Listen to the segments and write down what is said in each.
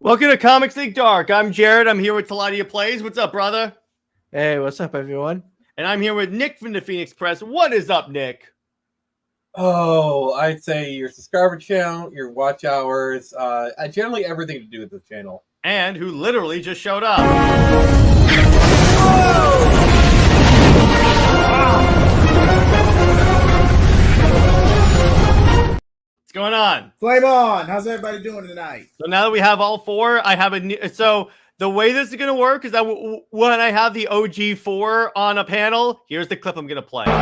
Welcome to Comics League Dark. I'm Jared. I'm here with Taladia Plays. What's up, brother? Hey, what's up, everyone? And I'm here with Nick from the Phoenix Press. What is up, Nick? Oh, I'd say your subscriber count, your watch hours, generally everything to do with the channel. And who literally just showed up. What's going on? Flame on. How's everybody doing tonight? So now that we have all four, I have a new... So the way this is going to work is that when I have the OG4 on a panel, here's the clip I'm going to play. Now,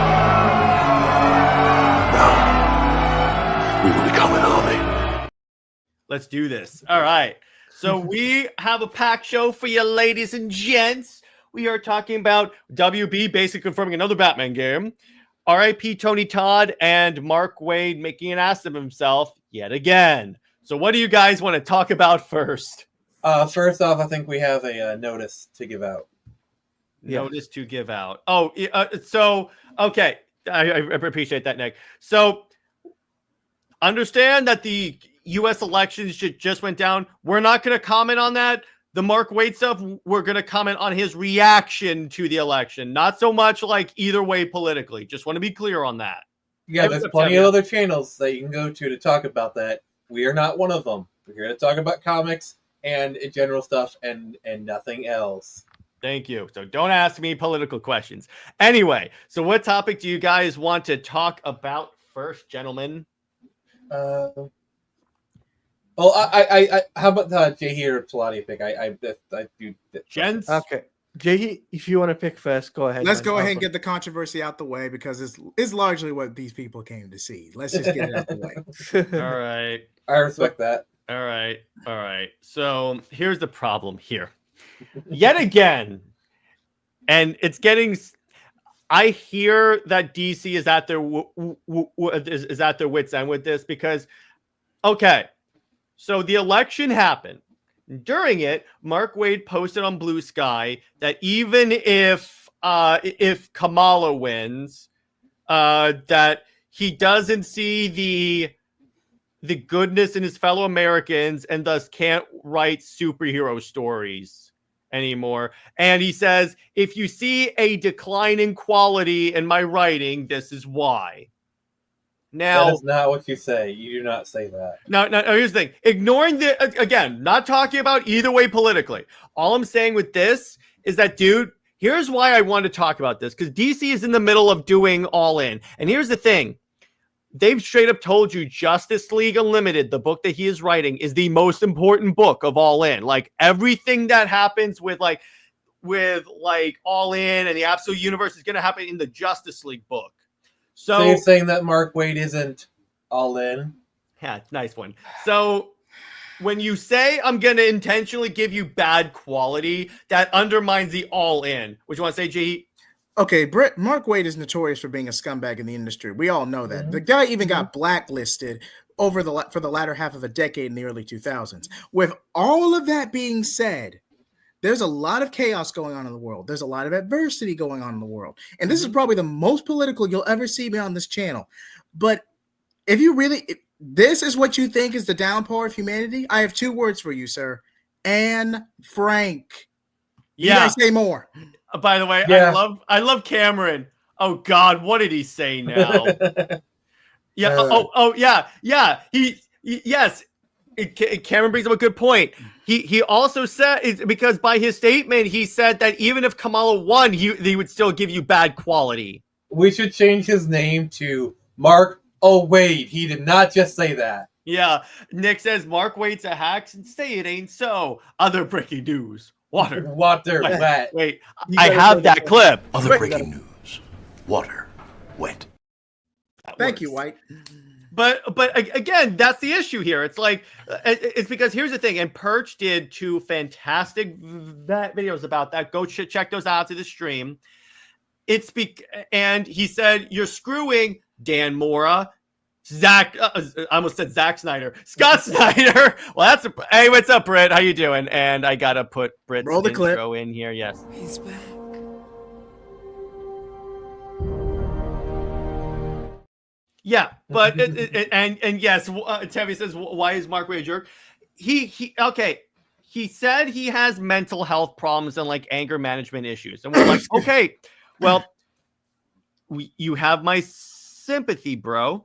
we will become an army. Let's do this. All right. So we have a packed show for you, ladies and gents. We are talking about WB basically confirming another Batman game, R.I.P. Tony Todd, and Mark Waid making an ass of himself yet again. So what do you guys want to talk about first? First off, I think we have a notice to give out. Notice to give out. Oh, so, okay. I appreciate that, Nick. So understand that the U.S. elections just went down. We're not going to comment on that. The Mark Waid stuff, we're going to comment on his reaction to the election. Not so much like either way politically. Just want to be clear on that. Yeah, there's plenty of other channels that you can go to talk about that. We are not one of them. We're here to talk about comics and general stuff and nothing else. Thank you. So don't ask me political questions. Anyway, so what topic do you guys want to talk about first, gentlemen? Well, I how about JJheat or Taladia pick? I do. Gents? Okay. JJheat, if you want to pick first, go ahead. Let's go ahead and get the controversy out the way because it's largely what these people came to see. Let's just get it out the way. All right. I respect that. All right. All right. So here's the problem here. Yet again, and it's getting... I hear that DC is at their is at their wits' end with this because, okay, so the election happened. During it, Mark Waid posted on Blue Sky that even if Kamala wins, that he doesn't see the goodness in his fellow Americans and thus can't write superhero stories anymore. And he says, if you see a decline in quality in my writing, this is why. Now, that is not what you say. You do not say that. No, here's the thing. Ignoring again, not talking about either way politically. All I'm saying with this is that, dude, here's why I want to talk about this. Because DC is in the middle of doing All In. And here's the thing. They've straight up told you Justice League Unlimited, the book that he is writing, is the most important book of All In. Like, everything that happens with All In and the Absolute Universe is going to happen in the Justice League book. So you're saying that Mark Waid isn't all in? Yeah, nice one. So when you say I'm going to intentionally give you bad quality, that undermines the all in. What you want to say, JJheat? Okay, Mark Waid is notorious for being a scumbag in the industry. We all know that. The guy even got blacklisted for the latter half of a decade in the early 2000s. With all of that being said, there's a lot of chaos going on in the world. There's a lot of adversity going on in the world. And this is probably the most political you'll ever see me on this channel. But if this is what you think is the downpour of humanity, I have two words for you, sir. Anne Frank. Yeah. You guys say more. By the way, yeah. I love Cameron. Oh God, what did he say now? Yeah. Yeah. Yes. Cameron brings up a good point. He also said, because by his statement, he said that even if Kamala won, he would still give you bad quality. We should change his name to Mark Waid. He did not just say that. Yeah. Nick says Mark Waid's a hack and say it ain't so. Other breaking news. Water. Wait. I have that clip. Other breaking news. Water. Wet. Thank you, White. But again, that's the issue here. It's like, it's because here's the thing. And Perch did two fantastic videos about that. Go check those out to the stream. And he said, you're screwing Dan Mora, I almost said Zack Snyder, Scott Snyder. Well, hey, what's up, Britt? How you doing? And I got to put Britt's intro in here. Yes. He's back. Yeah, but and yes, Tevi says, why is Mark Waid a jerk? He okay. he said he has mental health problems and like anger management issues. And we're like, okay, well, you have my sympathy, bro.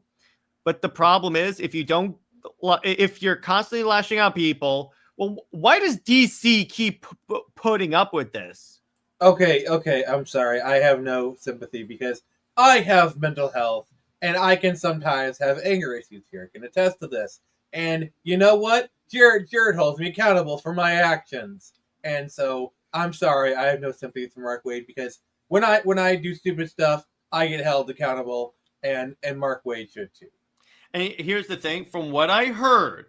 But the problem is if you're constantly lashing out people, well, why does DC keep putting up with this? Okay, I'm sorry. I have no sympathy because I have mental health and I can sometimes have anger issues here. I can attest to this. And you know what? Jared holds me accountable for my actions. And so I'm sorry, I have no sympathy for Mark Waid because when I do stupid stuff, I get held accountable and Mark Waid should too. And here's the thing, from what I heard,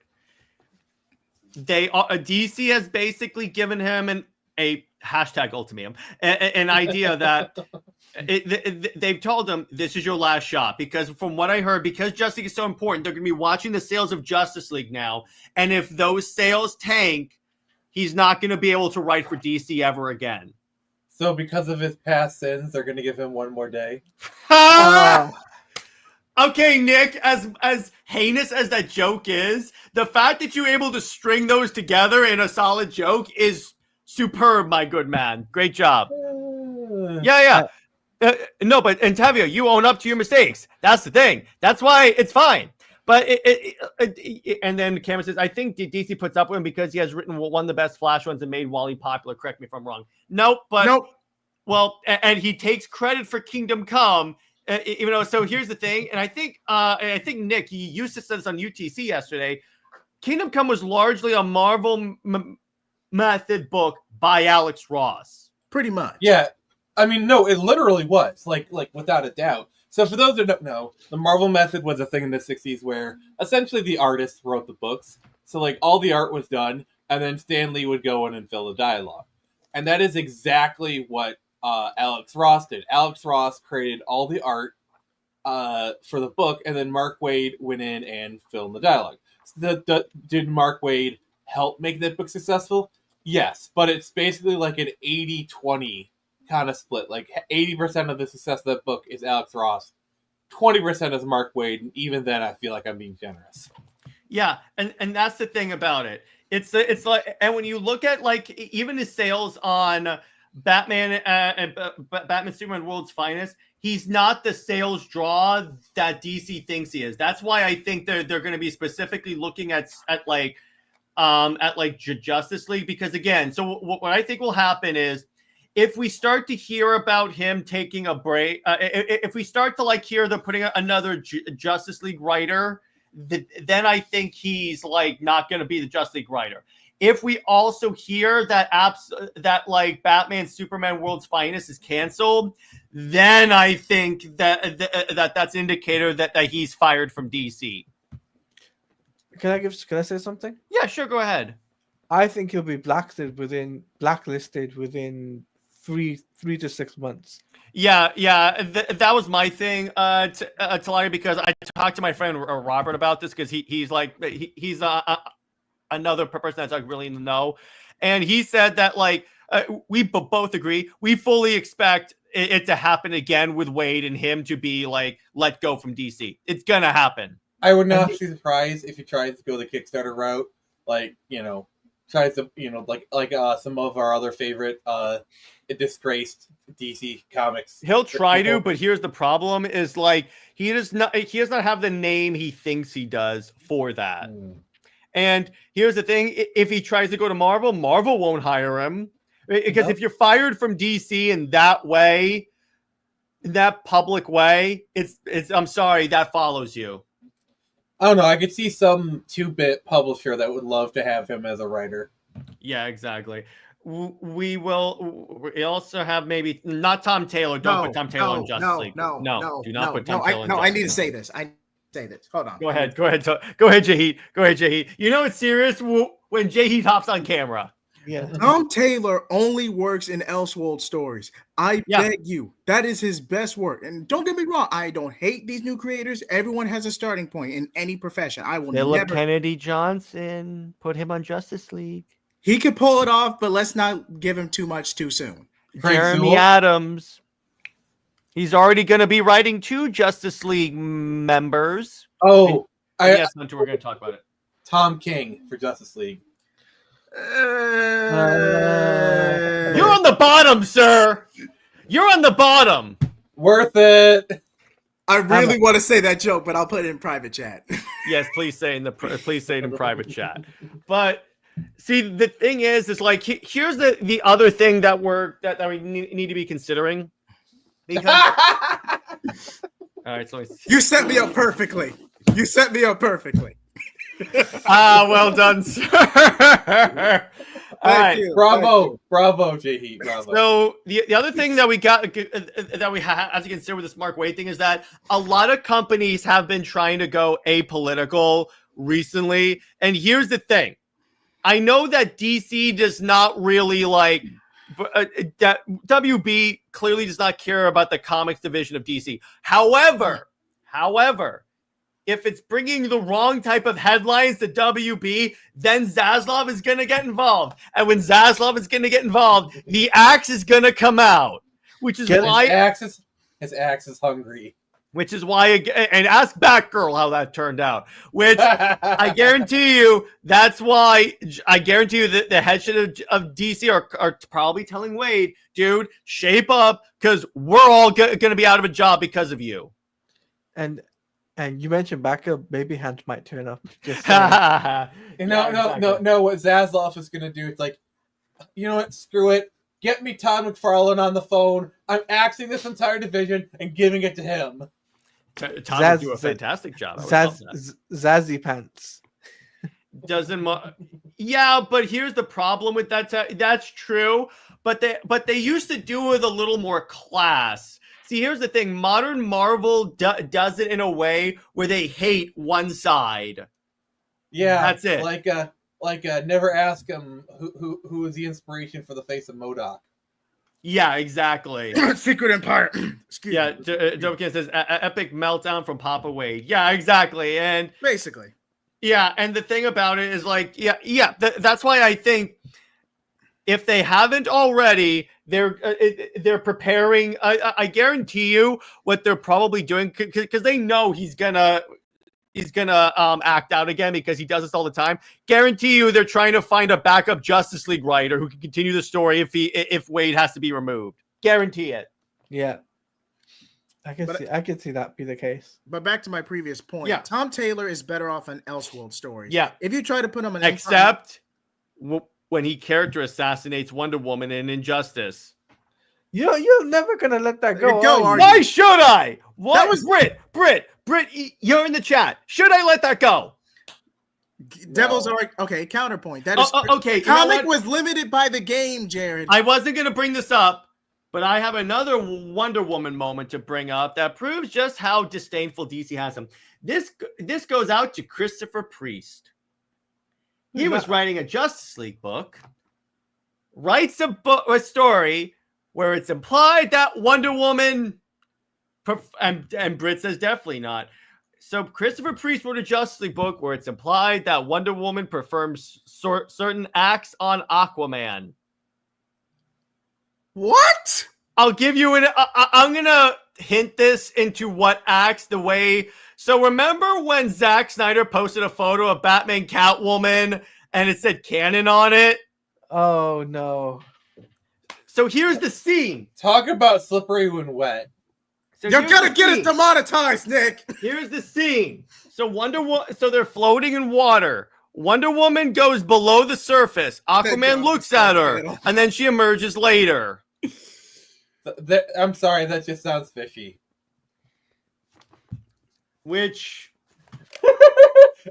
DC has basically given him a hashtag ultimatum, an idea that they've told him this is your last shot, because from what I heard, because Justice League is so important, they're going to be watching the sales of Justice League now, and if those sales tank, he's not going to be able to write for DC ever again. So because of his past sins, they're going to give him one more day. Okay, Nick, as heinous as that joke is, the fact that you're able to string those together in a solid joke is superb, my good man. Great job. Yeah. No, but and Tavia, you own up to your mistakes. That's the thing. That's why it's fine. But and then Cameron says, I think DC puts up with him because he has written one of the best Flash ones and made Wally popular. Correct me if I'm wrong. Nope. Well, and he takes credit for Kingdom Come. Even though, so here's the thing, and I think Nick, you used to say this on UTC yesterday. Kingdom Come was largely a Marvel method book by Alex Ross. Pretty much. Yeah, I mean, no, it literally was like without a doubt. So for those who don't know, the Marvel method was a thing in the '60s where essentially the artists wrote the books. So like all the art was done, and then Stan Lee would go in and fill the dialogue, and that is exactly what Alex Ross did. Alex Ross created all the art for the book, and then Mark Waid went in and filled the dialogue. So did Mark Waid help make that book successful? Yes, but it's basically like an 80-20 kind of split. Like 80% of the success of that book is Alex Ross, 20% is Mark Waid, and even then I feel like I'm being generous. Yeah, and that's the thing about it. It's like, and when you look at like even his sales on Batman and Batman Superman World's Finest, he's not the sales draw that DC thinks he is. That's why I think they're going to be specifically looking at Justice League, because again, so what I think will happen is if we start to hear about him taking a break, if we start to like hear they're putting another Justice League writer, then I think he's like not going to be the Justice League writer. If we also hear that that like Batman Superman World's Finest is canceled, then I think that's an indicator that he's fired from DC. Can I say something? Yeah, sure, go ahead. I think he'll be blacklisted within 3 to 6 months. Yeah, that was my thing, Talaya, because I talked to my friend Robert about this because he's another person that's like really in the know, and he said that like we both agree, we fully expect it to happen again with Waid and him to be like let go from DC. It's gonna happen. I would not be surprised if he tries to go the Kickstarter route, like tries to like some of our other favorite disgraced DC comics. He'll try to, but here's the problem: is like he does not have the name he thinks he does for that. And here's the thing: if he tries to go to Marvel, Marvel won't hire him, because if you're fired from DC in that way, in that public way, it's I'm sorry, that follows you. I don't know. I could see some 2-bit publisher that would love to have him as a writer. Yeah, exactly. We also have maybe not Tom Taylor. Don't put Tom Taylor in Justice League. No. Do not put Tom Taylor in Justice I need to League. say this. Hold on. Go ahead, JJheat. You know it's serious when JJheat hops on camera. Yeah. Tom Taylor only works in Elseworld stories. I beg you. That is his best work. And don't get me wrong, I don't hate these new creators. Everyone has a starting point in any profession. I will Philip never. Kennedy Johnson, put him on Justice League. He could pull it off, but let's not give him too much too soon. Jeremy Adams. He's already going to be writing 2 Justice League members. Oh, yes, Hunter, we're going to talk about it. Tom King for Justice League. You're on the bottom, sir. You're on the bottom. Worth it. I really want to say that joke, but I'll put it in private chat. Yes, please say it in private chat. But see, the thing is like here's the other thing that we need to be considering. Because all right, so You set me up perfectly. well done, sir. All right. you. Bravo, JJheat. Bravo. So the other thing that we got that we have to consider with this Mark Waid thing is that a lot of companies have been trying to go apolitical recently. And here's the thing. I know that DC does not really like that WB clearly does not care about the comics division of DC. However, if it's bringing the wrong type of headlines to WB, then Zaslav is going to get involved. And when Zaslav is going to get involved, the axe is going to come out, which is why his axe is hungry. Which is why, and ask Batgirl how that turned out. Which I guarantee you, that's why. I guarantee you that the headship of DC are probably telling Waid, dude, shape up, because we're all going to be out of a job because of you. And you mentioned backup, baby hands might turn up. Just No. What Zaslav is going to do, it's like, you know what? Screw it. Get me Todd McFarlane on the phone. I'm axing this entire division and giving it to him. Todd would do a fantastic job. Zazzy pants. Yeah, but here's the problem with that. That's true, but they used to do it with a little more class. See, here's the thing: modern Marvel does it in a way where they hate one side. Yeah, that's it. Like never ask him who was the inspiration for the face of MODOK. Yeah, exactly. Secret Empire. Dovekin says epic meltdown from Papa Waid. Yeah, exactly, and basically. Yeah, and the thing about it is like, that's why I think if they haven't already, they're preparing. I guarantee you what they're probably doing because they know he's gonna act out again because he does this all the time. Guarantee you they're trying to find a backup Justice League writer who can continue the story if Waid has to be removed. Guarantee it. Yeah. I can see that be the case. But back to my previous point. Yeah. Tom Taylor is better off in Elseworld stories. Yeah. If you try to put him in except when he character assassinates Wonder Woman in Injustice. You're never gonna let that go. Why should I? What? That was Brit, you're in the chat. Should I let that go? Devil's Arc. Okay, counterpoint. That is okay. Comic was limited by the game, Jared. I wasn't gonna bring this up, but I have another Wonder Woman moment to bring up that proves just how disdainful DC has him. This goes out to Christopher Priest. He was writing a Justice League book, writes a story where it's implied that Wonder Woman, and Brit says definitely not. So Christopher Priest wrote a Justice League book where it's implied that Wonder Woman performs certain acts on Aquaman. What? I'll give you I'm going to hint this into what acts the way. So remember when Zack Snyder posted a photo of Batman Catwoman and it said canon on it? Oh, no. So here's the scene. Talk about slippery when wet. So you're gonna get us demonetized, Nick. Here's the scene. So so they're floating in water. Wonder Woman goes below the surface. Aquaman looks at her, and then she emerges later. I'm sorry, that just sounds fishy. Which?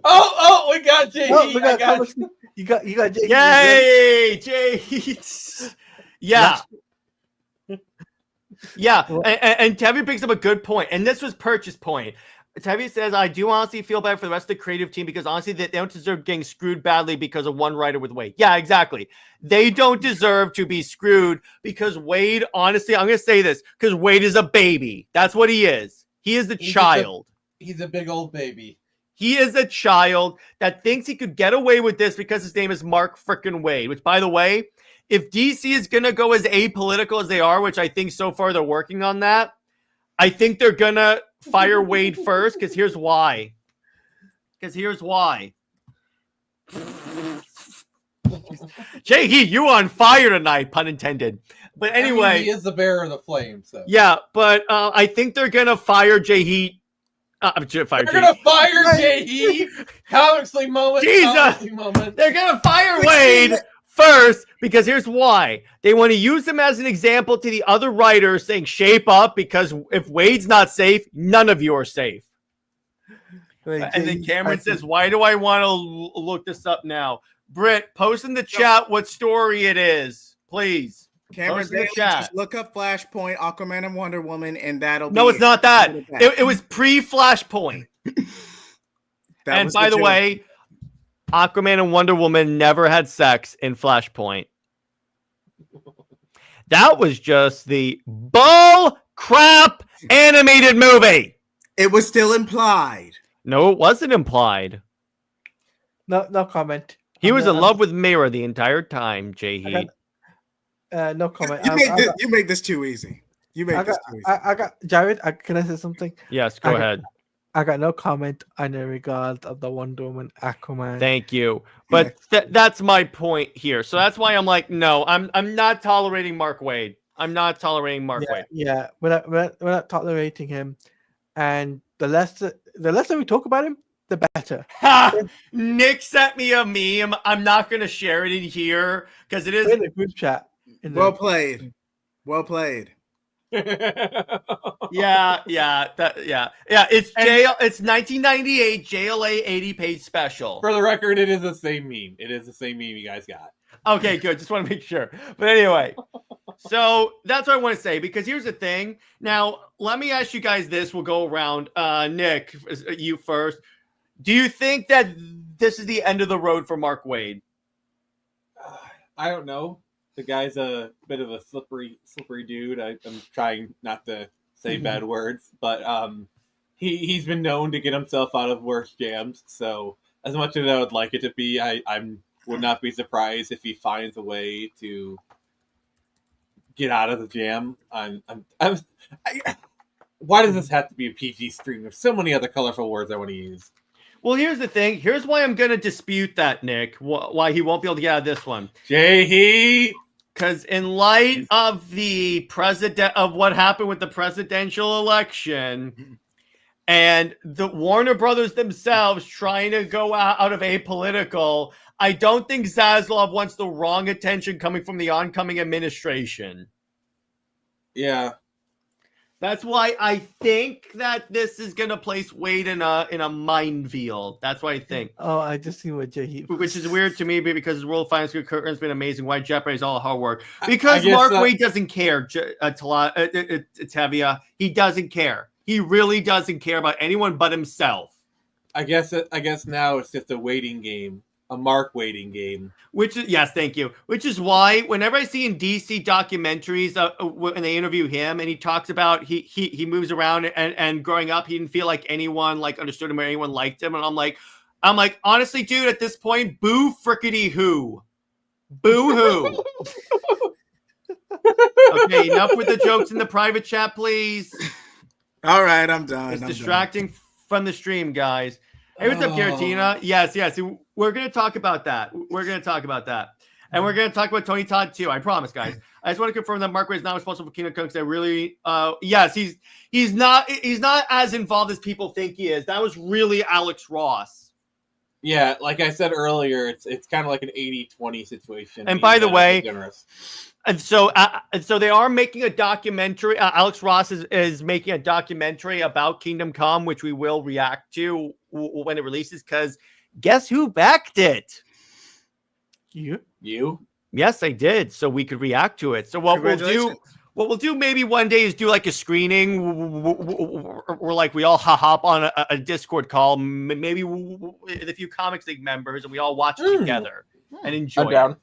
oh, we got JJheat. You got JJheat. Yay, JJheat. Yeah. Yeah, and Tevi picks up a good point, and this was Purchase point. Tevi says, I do honestly feel bad for the rest of the creative team because honestly, they don't deserve getting screwed badly because of one writer with Waid. Yeah, exactly. They don't deserve to be screwed because Waid, honestly, I'm going to say this, because Waid is a baby. That's what he is. He is a child. He's a big old baby. He is a child that thinks he could get away with this because his name is Mark frickin' Waid, which, by the way, if DC is going to go as apolitical as they are, which I think so far they're working on that, I think they're going to fire Waid first because here's why. JJheat, you on fire tonight, pun intended. But anyway, he is the bearer of the flame. So yeah, but I think they're gonna fire JJheat. Fire they're gonna fire JJheat. Comically moment. Jesus! Comically moment. They're gonna fire Waid first because here's why. They want to use him as an example to the other writers, saying shape up because if Wade's not safe, none of you are safe. And then Cameron says, "Why do I want to look this up now?" Britt, post in the chat what story it is, please. Cameron Post in the Bailey, chat. just look up Flashpoint, Aquaman and Wonder Woman, and that'll No, be it's not that. It It was pre-Flashpoint. And by the way, Aquaman and Wonder Woman never had sex in Flashpoint. That was just the bull crap animated movie. it was still implied. No, it wasn't implied. No comment. He was in love with Mira the entire time, JJheat. No comment. You make this too easy. You make this too easy. I got Jared. Can I say something? Yes, go ahead. I got no comment on the regard of the Wonder Woman Aquaman. Thank you. But that's my point here. So that's why I'm like, no, I'm not tolerating Mark Waid. I'm not tolerating Mark Waid. Yeah, we're not tolerating him, and the less we talk about him, the better. Ha! Nick sent me a meme. I'm not going to share it in here because it is in the group chat. Well played. Well played. yeah. It's It's 1998 JLA 80-page special. For the record, it is the same meme. It is the same meme you guys got. Okay, good. Just want to make sure. But anyway, so that's what I want to say because here's the thing. Now, let me ask you guys this. We'll go around. Nick, you first. Do you think that this is the end of the road for Mark Waid? I don't know. The guy's a bit of a slippery dude. I'm trying not to say bad words, but he's been known to get himself out of worse jams. So as much as I would like it to be, I would not be surprised if he finds a way to get out of the jam. Why does this have to be a PG stream? There's so many other colorful words I want to use. Well, here's the thing. Here's why I'm going to dispute that, Nick. Why he won't be able to get out of this one. JJheat. Because in light of what happened with the presidential election and the Warner Brothers themselves trying to go out of apolitical, I don't think Zaslav wants the wrong attention coming from the oncoming administration. Yeah. That's why I think that this is going to place Waid in a minefield. That's what I think. Oh, I just see what JJheat. Which is weird to me because World Finance Curtain has been amazing. Why jeopardize all hard work? Because Mark Waid doesn't care, Tevia. He doesn't care. He really doesn't care about anyone but himself. I guess now it's just a waiting game. A Mark waiting game. Yes, thank you. Which is why whenever I see in DC documentaries when they interview him and he talks about he moves around and growing up he didn't feel like anyone like understood him or anyone liked him, and I'm like honestly, dude, at this point, boo frickety who, boo hoo. Okay, enough with the jokes in the private chat, please. All right, I'm done. It's distracting from the stream, guys. Hey, what's up, Garatina? Yes. We're going to talk about that. And we're going to talk about Tony Todd, too. I promise, guys. I just want to confirm that Mark Waid is not responsible for Kingdom Come because I really, yes, he's not as involved as people think he is. That was really Alex Ross. Yeah, like I said earlier, it's kind of like an 80-20 situation. And by the way, and so they are making a documentary. Alex Ross is making a documentary about Kingdom Come, which we will react to when it releases. Because guess who backed it? You? Yes, I did. So we could react to it. So what we'll do maybe one day is do like a screening or like we all hop on a Discord call, maybe with a few Comics League members, and we all watch it together and enjoy I'm down. it.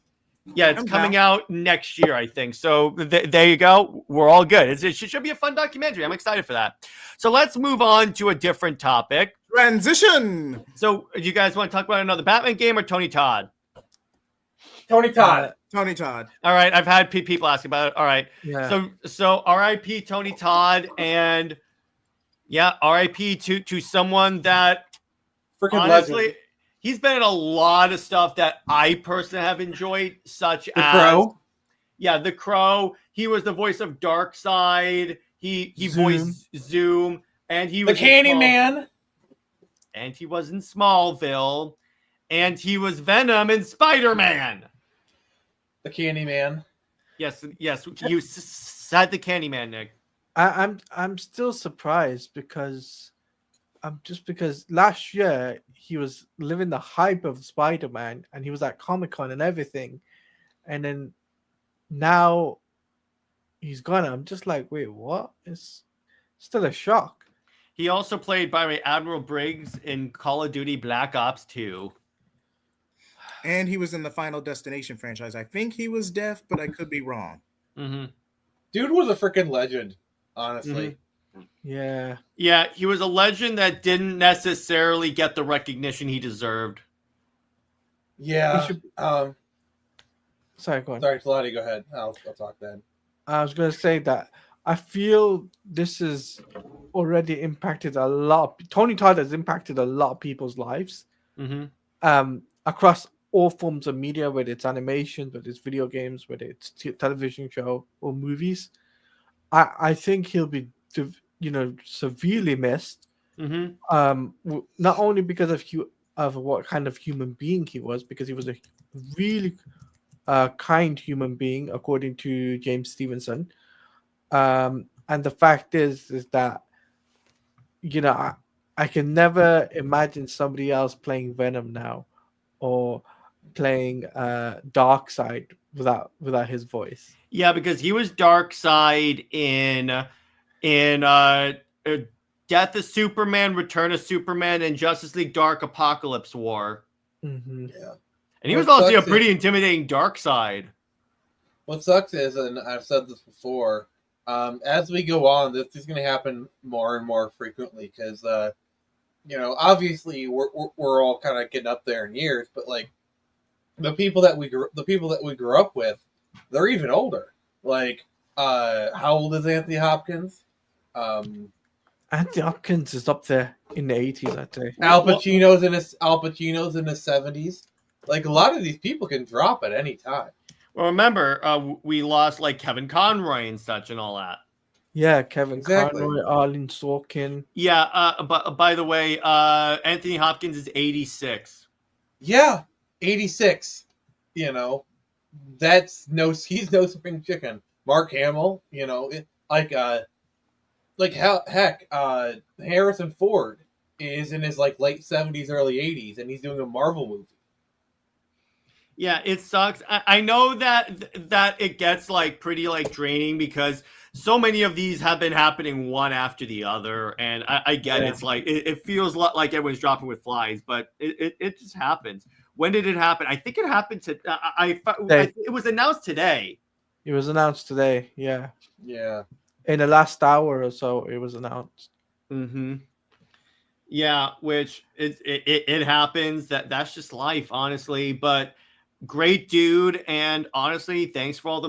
Yeah, it's coming out next year, I think. So there you go. We're all good. It should be a fun documentary. I'm excited for that. So let's move on to a different topic. Transition. So do you guys want to talk about another Batman game or Tony Todd? Tony Todd. Tony Todd. All right. I've had people ask about it. All right. Yeah. So R.I.P. Tony Todd, and yeah, R.I.P. to someone that Freaking honestly legend. He's been in a lot of stuff that I personally have enjoyed, such The as Crow. Yeah, The Crow. He was the voice of Darkseid. He Zoom. voiced Zoom, and he The was in Candyman. and he was in Smallville, and he was Venom in Spider-Man. The Candyman. Yes, you said the Candyman, Nick. I'm still surprised because last year he was living the hype of Spider-Man and he was at Comic-Con and everything, and then now he's gone. I'm just like, wait, what? It's still a shock. He also played by way Admiral Briggs in Call of Duty Black Ops 2. And he was in the Final Destination franchise. I think he was deaf, but I could be wrong. Mm-hmm. Dude was a freaking legend, honestly. Yeah. Yeah, he was a legend that didn't necessarily get the recognition he deserved. Yeah. Sorry, go on. Sorry, Lottie, go ahead. I'll talk then. I was going to say that I feel this has already impacted a lot. Tony Todd has impacted a lot of people's lives across all forms of media, whether it's animation, whether it's video games, whether it's television show or movies. I think he'll be, severely missed. Not only because of what kind of human being he was, because he was a really kind human being, according to James Stevenson. And the fact is that, I can never imagine somebody else playing Venom now or playing Darkseid without his voice. Yeah, because he was Darkseid in Death of Superman, Return of Superman, and Justice League Dark Apocalypse War. Mm-hmm. Yeah. And he was also a pretty intimidating Darkseid. What sucks is, and I've said this before, as we go on, this is going to happen more and more frequently because, obviously we're all kind of getting up there in years, but like the people that we grew up with, they're even older. Like, how old is Anthony Hopkins? Anthony Hopkins is up there in the 80s, I'd say. Al Pacino's in his 70s. Like, a lot of these people can drop at any time. Well, remember, we lost like Kevin Conroy and such and all that. Yeah, Kevin Exactly. Conroy, Arlene Sorkin. Yeah, but by the way, Anthony Hopkins is 86. Yeah, 86. He's no spring chicken. Mark Hamill, Harrison Ford is in his like late 70s, early 80s, and he's doing a Marvel movie. Yeah, it sucks. I know that it gets like pretty like draining because so many of these have been happening one after the other, and I get it's like it feels a lot like everyone's dropping with flies, but it just happens. When did it happen? I think it happened to it was announced today. It was announced today. Yeah. Yeah. In the last hour or so, it was announced. Mm-hmm. Yeah, which it happens. That's just life, honestly. But great dude, and honestly, thanks for all the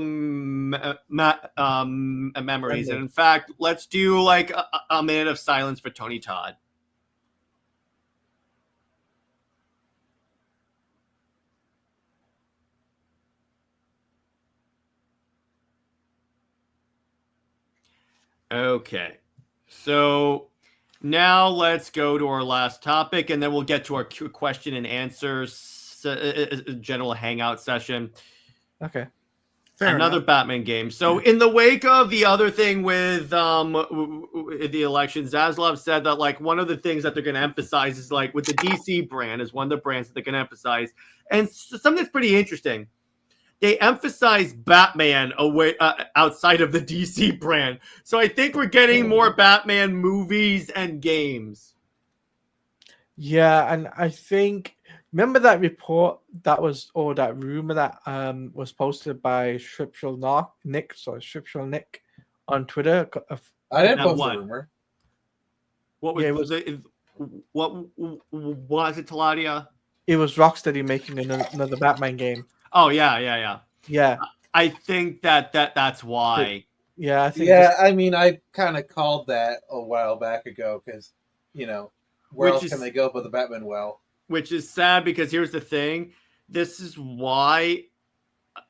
memories. And in fact, let's do like a minute of silence for Tony Todd. Okay, so now let's go to our last topic, and then we'll get to our question and answers general hangout session. Okay. Another Batman game. So in the wake of the other thing with the election, Zaslav said that like one of the things that they're going to emphasize is like with the DC brand is one of the brands that they're going to emphasize, and something that's pretty interesting. They emphasize Batman away outside of the DC brand. So I think we're getting more Batman movies and games. Yeah, and I think remember that report that was or that rumor that was posted by Scriptural Nick on Twitter. I didn't post what? a rumor. What was what was it, Taladia? It was Rocksteady making another Batman game. Oh yeah. I think that's why. Yeah, I think. Yeah, I mean, I kind of called that a while back ago because, where else can they go but the Batman well? which is sad because here's the thing. This is why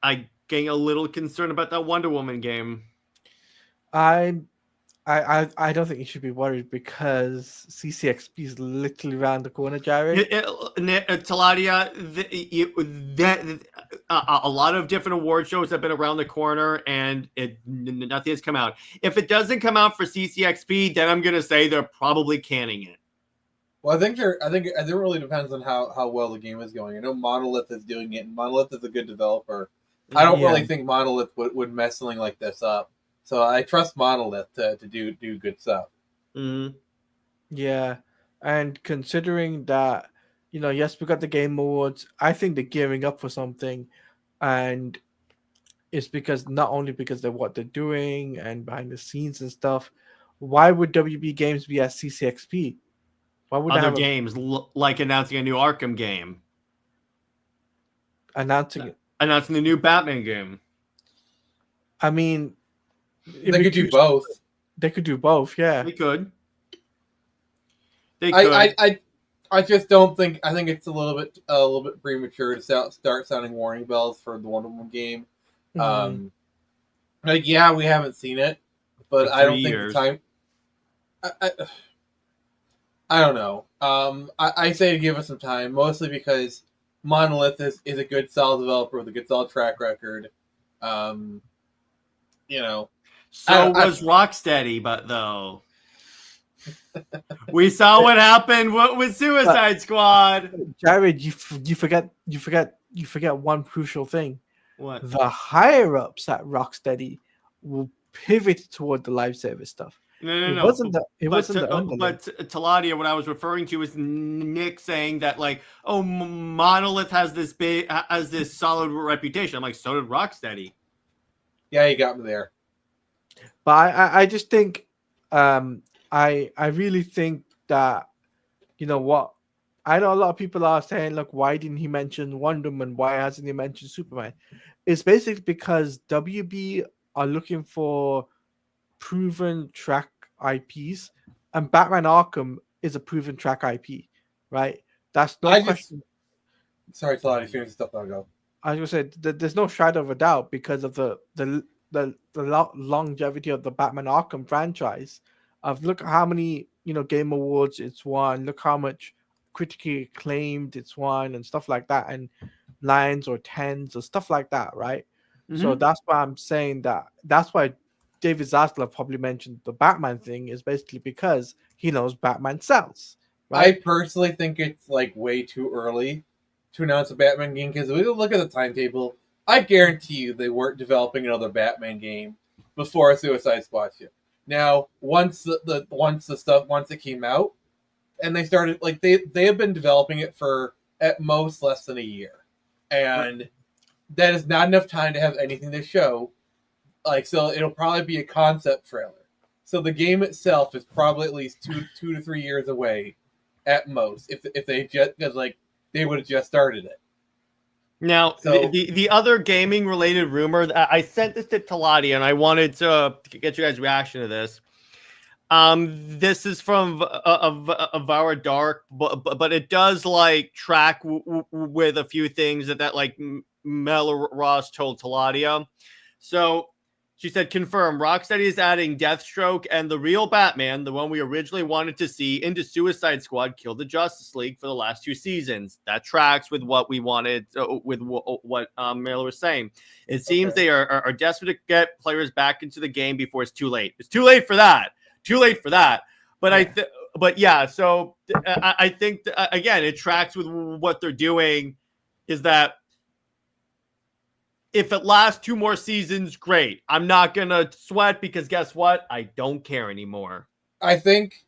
I getting a little concerned about that Wonder Woman game. I don't think you should be worried because CCXP is literally around the corner, Jared. Taladia, a lot of different award shows have been around the corner, and nothing has come out. If it doesn't come out for CCXP, then I'm gonna say they're probably canning it. Well, I think it really depends on how well the game is going. I know Monolith is doing it, and Monolith is a good developer. I don't really think Monolith would mess something like this up. So I trust Monolith to do good stuff. Mm-hmm. Yeah, and considering that, yes, we got the Game Awards. I think they're gearing up for something, and it's because not only because of what they're doing and behind the scenes and stuff. Why would WB Games be at CCXP? Why would other games like announcing a new Arkham game, announcing the new Batman game? I mean. They could do both. They could do both, yeah. They could. I just don't think. I think it's a little bit premature to start sounding warning bells for the Wonder Woman game. Mm-hmm. We haven't seen it, but I don't think the time. I don't know. I say to give us some time, mostly because Monolith is a good, solid developer with a good, solid track record. So was Rocksteady, but though we saw what happened with Suicide Squad. Jared, you forget one crucial thing. What? The higher ups at Rocksteady will pivot toward the live service stuff. No. It wasn't the underling. But Taladia, what I was referring to was Nick saying that Monolith has this solid reputation. I'm like, so did Rocksteady. Yeah, you got me there. But I just think I really think that what I know a lot of people are saying, look, why didn't he mention Wonder Woman? Why hasn't he mentioned Superman? It's basically because WB are looking for proven track IPs, and Batman Arkham is a proven track IP, right? That's no question. Sorry, Claudia, finish stuff. I'll go. I was going to say there's no shadow of a doubt because of the longevity of the Batman Arkham franchise. Look at how many Game Awards it's won. Look how much critically acclaimed it's won and stuff like that, and 9s or 10s or stuff like that, right? Mm-hmm. So that's why I'm saying that's why David Zaslav probably mentioned the Batman thing is basically because he knows Batman sells. Right? I personally think it's way too early to announce a Batman game because if we look at the timetable, I guarantee you they weren't developing another Batman game before Suicide Squad 2. Now, once it came out, and they started they have been developing it for at most less than a year, and that is not enough time to have anything to show. So it'll probably be a concept trailer. So the game itself is probably at least 2 to 3 years away, at most. If they just because they would have just started it. Now, so, the other gaming related rumor, I sent this to Taladia, and I wanted to get you guys' reaction to this. This is from Avara Dark, but it does track with a few things that Mel Ross told Taladia. So she said, confirm Rocksteady is adding Deathstroke and the real Batman, the one we originally wanted to see, into Suicide Squad Kill the Justice League for the last 2 seasons. That tracks with what we wanted, with what Mel was saying. It seems they are desperate to get players back into the game before it's too late. It's too late for that. But so I think, again, it tracks with what they're doing is that if it lasts 2 more seasons, great. I'm not going to sweat because guess what? I don't care anymore. I think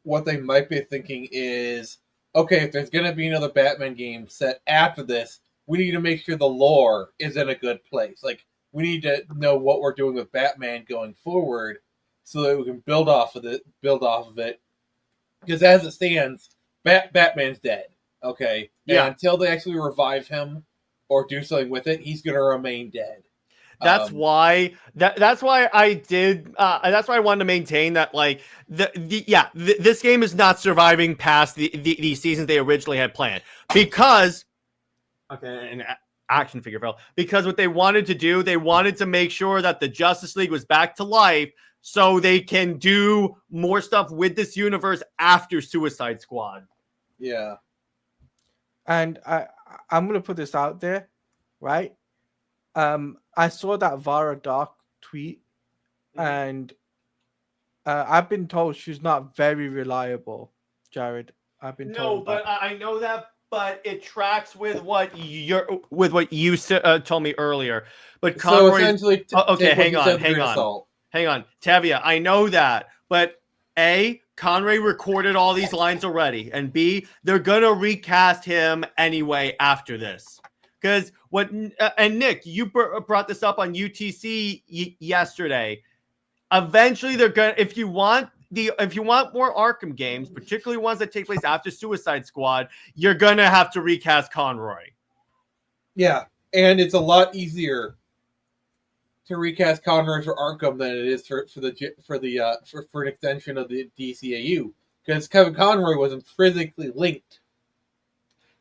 what they might be thinking is, okay, if there's going to be another Batman game set after this, we need to make sure the lore is in a good place. We need to know what we're doing with Batman going forward so that we can build off of it. Because as it stands, Batman's dead. Okay? Yeah. And until they actually revive him or do something with it, he's going to remain dead. That's why I did. That's why I wanted to maintain that, like, this game is not surviving past the seasons they originally had planned, because an action figure fell, because what they wanted to do, they wanted to make sure that the Justice League was back to life, so they can do more stuff with this universe after Suicide Squad. Yeah. And I'm gonna put this out there, right? I saw that Vara Dark tweet, and I've been told she's not very reliable, Jared. I've been told. No, but I know that, but it tracks with what you told me earlier. But So Conroy, essentially, okay, take what hang he said with on, Tevia. I know that, but A, Conroy recorded all these lines already, and B, they're gonna recast him anyway after this. Because and Nick, you brought this up on UTC yesterday. Eventually, they're gonna, if you want more Arkham games, particularly ones that take place after Suicide Squad, you're gonna have to recast Conroy. Yeah, and it's a lot easier to recast Conroy for Arkham than it is for an extension of the DCAU, because Kevin Conroy was intrinsically linked.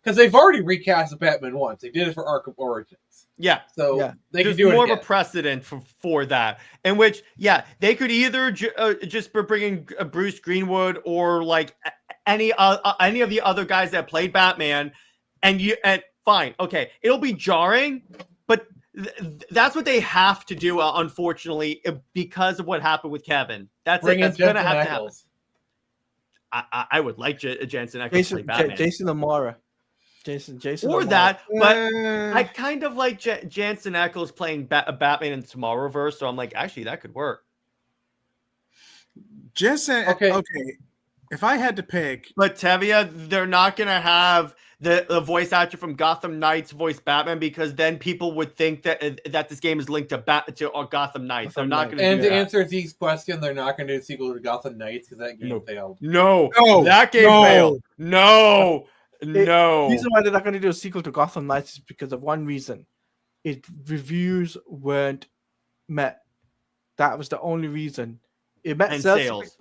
Because they've already recast the Batman once. They did it for Arkham Origins. Yeah. So they There's can do more it of a precedent for that, in which, they could either just bring in Bruce Greenwood or like any of the other guys that played Batman, and fine, okay, it'll be jarring, but that's what they have to do, unfortunately, because of what happened with Kevin. That's Bring it. in That's gonna Jensen have to Ackles. happen. I would like Jensen Ackles to play Batman. Jason Amora. Jason Or Amora. that, but I kind of like Jensen Ackles playing Batman in Tomorrowverse, so I'm like, actually, that could work. Jensen, okay. If I had to pick, But Tevia, they're not gonna have the voice actor from Gotham Knights voice Batman, because then people would think that this game is linked to Gotham Knights. They're not gonna. And do to that. answer Zeke's question, they're not going to do a sequel to Gotham Knights because that game failed. No, No, that game no. failed. No. The reason why they're not going to do a sequel to Gotham Knights is because of one reason. Reviews weren't met. That was the only reason. It met sales.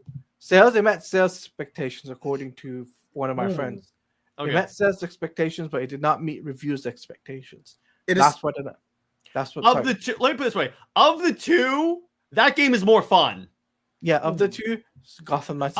It met sales expectations, according to one of my friends. Okay. It met sales expectations, but it did not meet reviews expectations. That's what. Let me put Yeah, of the two, Gotham Knights.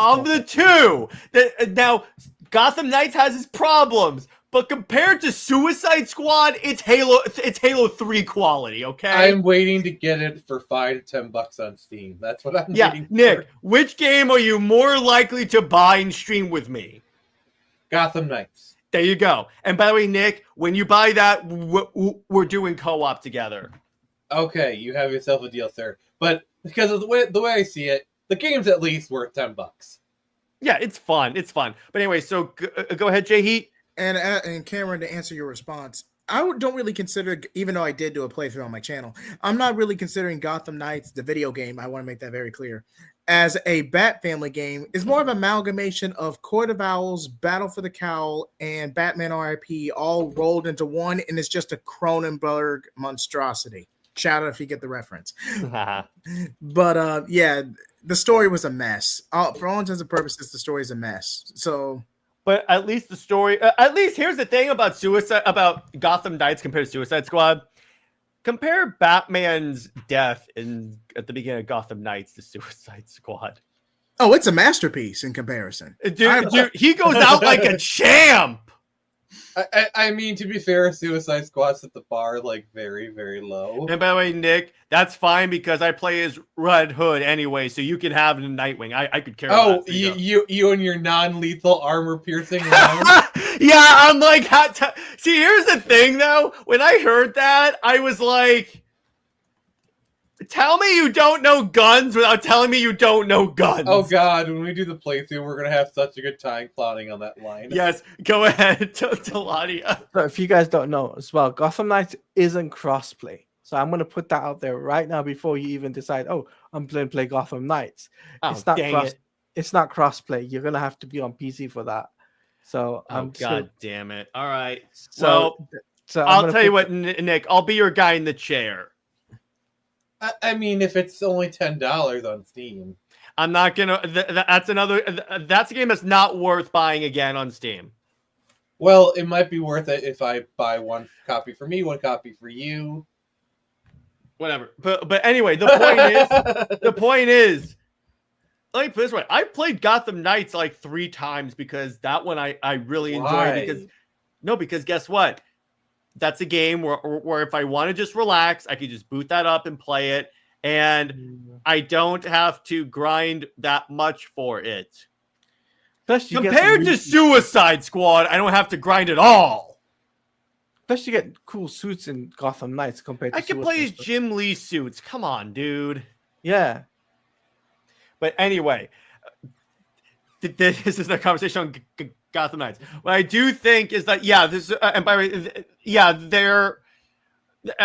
Now Gotham Knights has its problems, but compared to Suicide Squad, it's Halo 3 quality. Okay, I'm waiting to get it for $5 to $10 on Steam. That's what I'm waiting for. Nick, which game are you more likely to buy and stream with me? Gotham Knights. There you go. And by the way, Nick, when you buy that, we're doing co-op together. Okay, you have yourself a deal, sir. But because of the way I see it, the game's at least worth $10. Yeah, it's fun. It's fun. But anyway, so go ahead, JJheat. And Cameron, to answer your response, I don't really consider, even though I did do a playthrough on my channel, I'm not really considering Gotham Knights, the video game, I want to make that very clear, as a Bat Family game. It's more of an amalgamation of Court of Owls, Battle for the Cowl, and Batman RIP all rolled into one, and it's just a Cronenberg monstrosity. Shout out if you get the reference. But the story was a mess. For all intents and purposes, the story is a mess. So... But at least the story, at least here's the thing about Gotham Knights compared to Suicide Squad. Compare Batman's death at the beginning of Gotham Knights to Suicide Squad. Oh, it's a masterpiece in comparison. Dude, he goes out like a champ. I mean, to be fair, Suicide Squad set the bar like very, very low. And by the way, Nick, that's fine because I play as Red Hood anyway, so you can have Nightwing. I could care. Oh, you and your non-lethal armor-piercing round. Yeah, I'm like, see, here's the thing though. When I heard that, I was like, tell me you don't know guns without telling me you don't know guns. Oh God, when we do the playthrough, we're gonna have such a good time clowning on that line. Yes, go ahead, Teladia. So if you guys don't know as well, Gotham Knights isn't crossplay. So I'm gonna put that out there right now before you even decide, oh, I'm going to play Gotham Knights. It's not crossplay. You're gonna have to be on PC for that. So damn it. All right. So I'll tell you what, Nick, I'll be your guy in the chair. I mean, if it's only $10 on Steam. I'm not gonna. That's another. That's a game that's not worth buying again on Steam. Well, it might be worth it if I buy one copy for me, one copy for you. Whatever. But anyway, the point is, let me put it this way: I played Gotham Knights like 3 times because that one I really enjoyed. Because guess what? That's a game where if I want to just relax, I can just boot that up and play it, and I don't have to grind that much for it. Plus, Compared to Suicide Squad, I don't have to grind at all. Plus, you get cool suits in Gotham Knights compared to I can play as Jim Lee suits. Come on, dude. Yeah. But anyway, this is a conversation on Gotham Knights. What I do think is that, and by the way,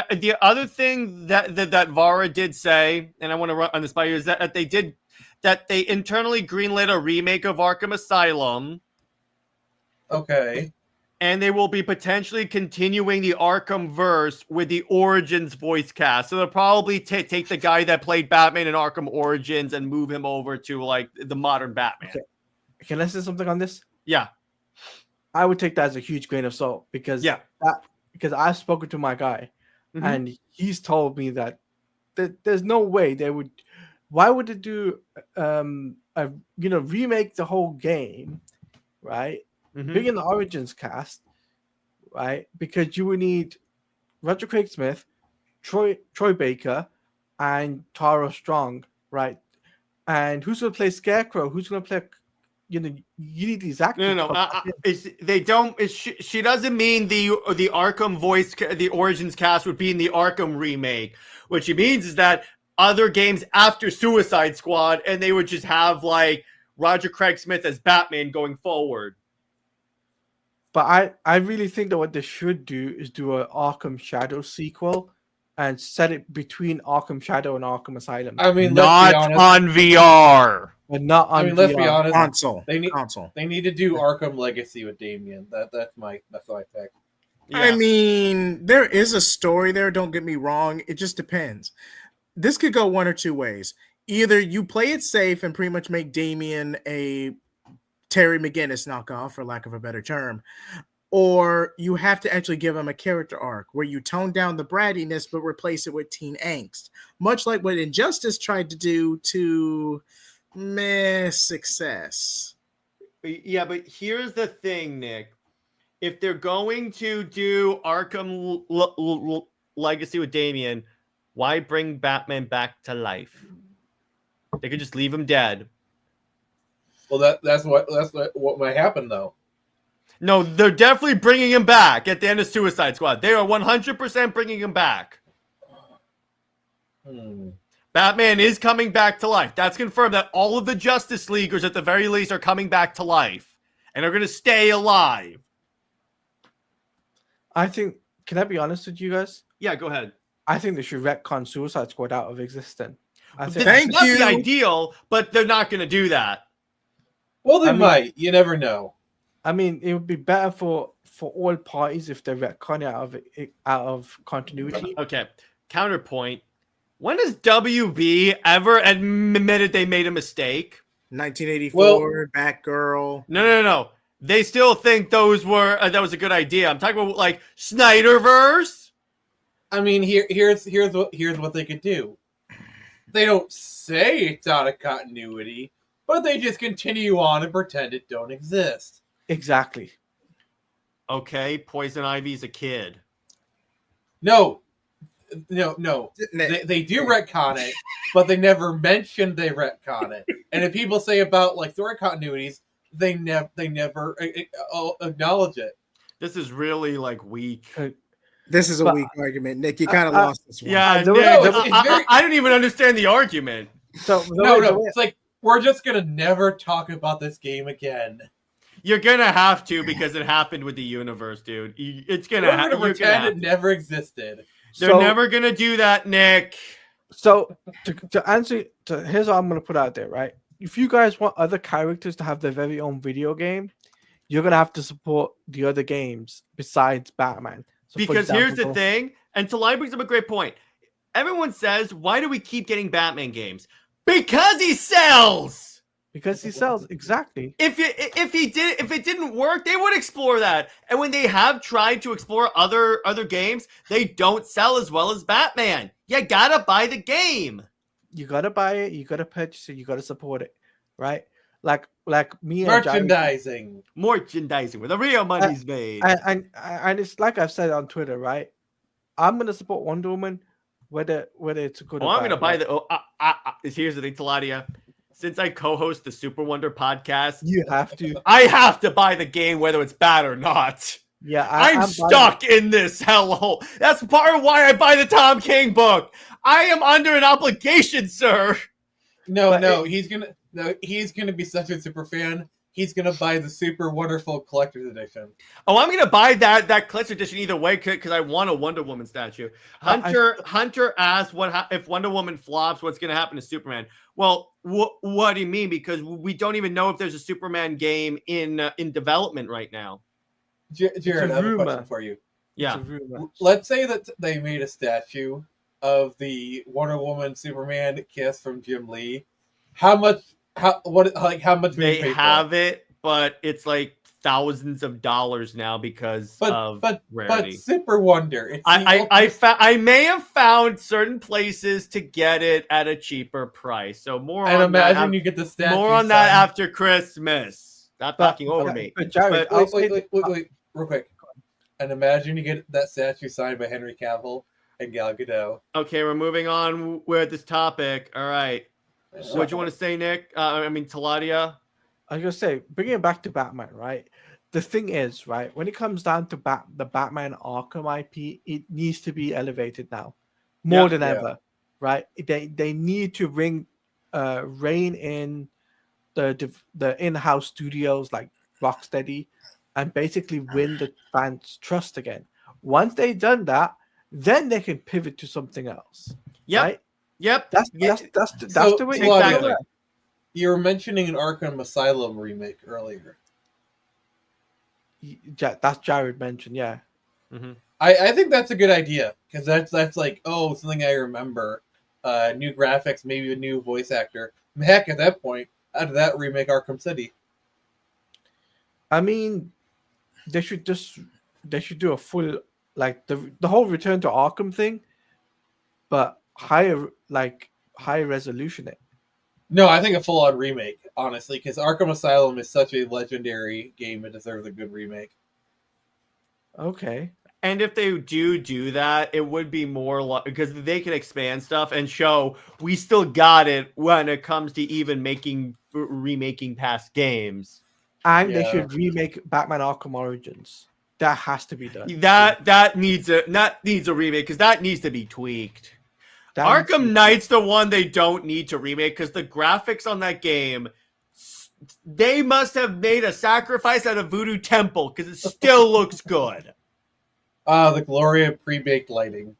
the other thing that Vara did say, and I want to run on this by you, is that they internally greenlit a remake of Arkham Asylum. Okay. And they will be potentially continuing the Arkham verse with the Origins voice cast. So they'll probably take the guy that played Batman in Arkham Origins and move him over to like the modern Batman. Okay. Can I say something on this? Yeah. I would take that as a huge grain of salt because I've spoken to my guy and he's told me that there's no way they would. Why would they do remake the whole game, right? Bring in the Origins cast, right? Because you would need Roger Craig Smith, Troy Baker, and Tara Strong, right? And who's going to play Scarecrow? Who's going to play? You need these actors. She doesn't mean the Arkham voice, the Origins cast would be in the Arkham remake. What she means is that other games after Suicide Squad, and they would just have like Roger Craig Smith as Batman going forward. But I really think that what they should do is do an Arkham Shadow sequel and set it between Arkham Shadow and Arkham Asylum. I mean, not on VR. But not on VR. Let's be honest. Console. They need to do Yeah. Arkham Legacy with Damian. That's my pick. Yeah. I mean, there is a story there. Don't get me wrong. It just depends. This could go one or two ways. Either you play it safe and pretty much make Damian a Terry McGinnis knockoff, for lack of a better term, or you have to actually give him a character arc where you tone down the brattiness but replace it with teen angst, much like what Injustice tried to do to success. Yeah, but here's the thing, Nick. If they're going to do Arkham Legacy with Damian, why bring Batman back to life? They could just leave him dead. Well, that's what might happen though. No, they're definitely bringing him back at the end of Suicide Squad. They are 100% bringing him back. Batman is coming back to life. That's confirmed that all of the Justice Leaguers at the very least are coming back to life and are going to stay alive. I think, can I be honest with you guys? Yeah, go ahead. I think they should retcon Suicide Squad out of existence. That's the ideal, but they're not going to do that. Well, they might. You never know. I mean, it would be better for all parties if they retcon it out of continuity. Okay. Counterpoint. When has WB ever admitted they made a mistake? 1984, Batgirl. No. They still think that was a good idea. I'm talking about like Snyderverse. I mean, here's what they could do. They don't say it's out of continuity, but they just continue on and pretend it don't exist. Exactly. Okay, Poison Ivy's a kid. No. They do retcon it, but they never mention they retcon it. And if people say about like story continuities, they never acknowledge it. This is really like weak. This is a weak argument, Nick. You kind of lost this one. Yeah, No, I don't even understand the argument. So it's like we're just gonna never talk about this game again. You're gonna have to because it happened with the universe, dude. It's gonna happen. Pretend it never existed. They're never gonna do that, Nick. So to answer, here's what I'm gonna put out there, right? If you guys want other characters to have their very own video game, you're gonna have to support the other games besides Batman. So because here's the thing, and Talai brings up a great point. everyone says, why do we keep getting Batman games? Because he sells. Because he sells, exactly. If it didn't work, they would explore that. And when they have tried to explore other games, they don't sell as well as Batman. You gotta buy the game. You gotta buy it. You gotta purchase it. You gotta support it, right? Like me and Merchandising. Merchandising where the real money's made. And it's like I've said on Twitter, right? I'm gonna support Wonder Woman, whether it's good. Oh, or I'm bad, gonna buy right? the. Here's the thing, Taladia. Since I co-host the Super Wonder podcast, You have to. I have to buy the game whether it's bad or not. Yeah, I'm stuck in this hellhole. That's part of why I buy the Tom King book. I am under an obligation, sir. He's gonna be such a super fan. He's gonna buy the Super Wonderful Collector's Edition. Oh, I'm gonna buy that collector's edition either way because I want a Wonder Woman statue. Hunter asked if Wonder Woman flops, what's gonna happen to Superman? Well, what do you mean? Because we don't even know if there's a Superman game in development right now. Jared, I have a question for you. Yeah. Let's say that they made a statue of the Wonder Woman Superman kiss from Jim Lee. How much They have it, but it's like thousands of dollars now because of rarity. But Super Wonder. I may have found certain places to get it at a cheaper price. So more and on imagine that. You get the statue. More on that after Christmas. Stop talking over me. But Jared, wait, real quick. And imagine you get that statue signed by Henry Cavill and Gal Gadot. Okay, we're moving on with this topic. All right. What do you want to say, Nick? Taladia? I was gonna say, bringing it back to Batman, right? The thing is, right, when it comes down to the Batman Arkham IP, it needs to be elevated now, more than ever, right? They need to rein in the in-house studios like Rocksteady, and basically win the fans' trust again. Once they've done that, then they can pivot to something else. Yep. Right? Yep. That's the way. Exactly. You were mentioning an Arkham Asylum remake earlier. That's Jared mentioned, yeah. Mm-hmm. I think that's a good idea because that's like something I remember. New graphics, maybe a new voice actor. Heck, at that point, out of that remake Arkham City. I mean, they should do a full like the whole Return to Arkham thing, but higher resolution it. No, I think a full-on remake, honestly, because Arkham Asylum is such a legendary game; it deserves a good remake. Okay. And if they do that, it would be more because they can expand stuff and show we still got it when it comes to even remaking past games. And they should remake Batman Arkham Origins. That has to be done. That needs a remake because that needs to be tweaked. Arkham Knight's the one they don't need to remake because the graphics on that game, they must have made a sacrifice at a voodoo temple because it still looks good. The glory of pre-baked lighting.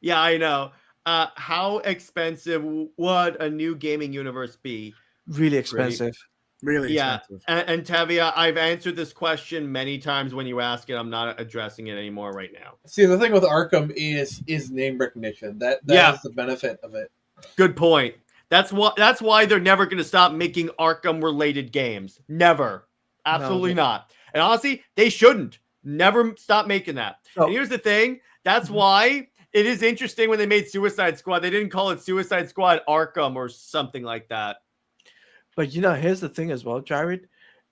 Yeah, I know. How expensive would a new gaming universe be? Really expensive. Really expensive. And Tevia, I've answered this question many times when you ask it. I'm not addressing it anymore right now. See, the thing with Arkham is name recognition. That is the benefit of it. Good point. That's why they're never going to stop making Arkham-related games. Never. Absolutely not. And honestly, they shouldn't. Never stop making that. Oh. And here's the thing. That's why it is interesting when they made Suicide Squad. They didn't call it Suicide Squad Arkham or something like that. But here's the thing as well, Jared,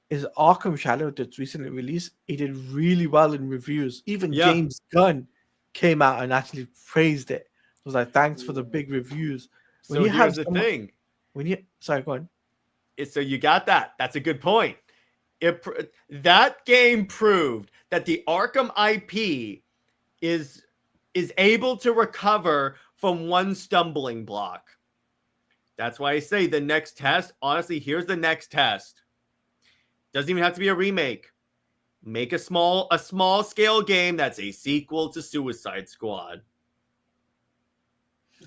is Arkham Shadow that's recently released, it did really well in reviews. Even James Gunn came out and actually praised it. It was like, thanks for the big reviews. So here's the thing. Sorry, go on. So you got that. That's a good point. That game proved that the Arkham IP is able to recover from one stumbling block. That's why I say the next test. Honestly, here's the next test. Doesn't even have to be a remake. Make a small scale game that's a sequel to Suicide Squad.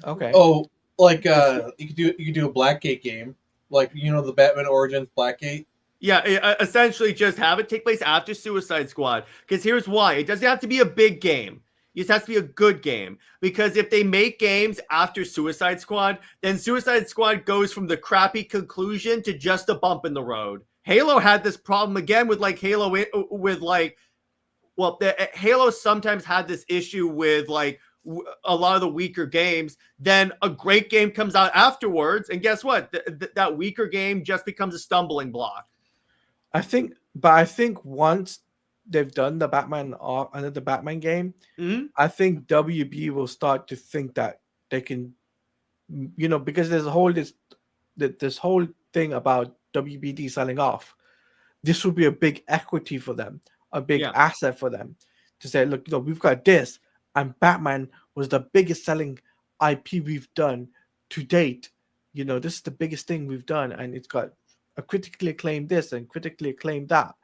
Okay. Oh, like you could do a Blackgate game, like the Batman Origins Blackgate. Yeah, essentially just have it take place after Suicide Squad. Because here's why. It doesn't have to be a big game. It has to be a good game, because if they make games after Suicide Squad, then Suicide Squad goes from the crappy conclusion to just a bump in the road. Halo had this problem again with like Halo with like, well, Halo sometimes had this issue with like a lot of the weaker games. Then a great game comes out afterwards, and guess what? That weaker game just becomes a stumbling block. I think once they've done the Batman another Batman game, I think WB will start to think that they can, because there's a whole this whole thing about WBD selling off. This will be a big equity for them, a big asset for them to say, look, we've got this, and Batman was the biggest selling IP we've done to date. This is the biggest thing we've done, and it's got a critically acclaimed this and critically acclaimed that,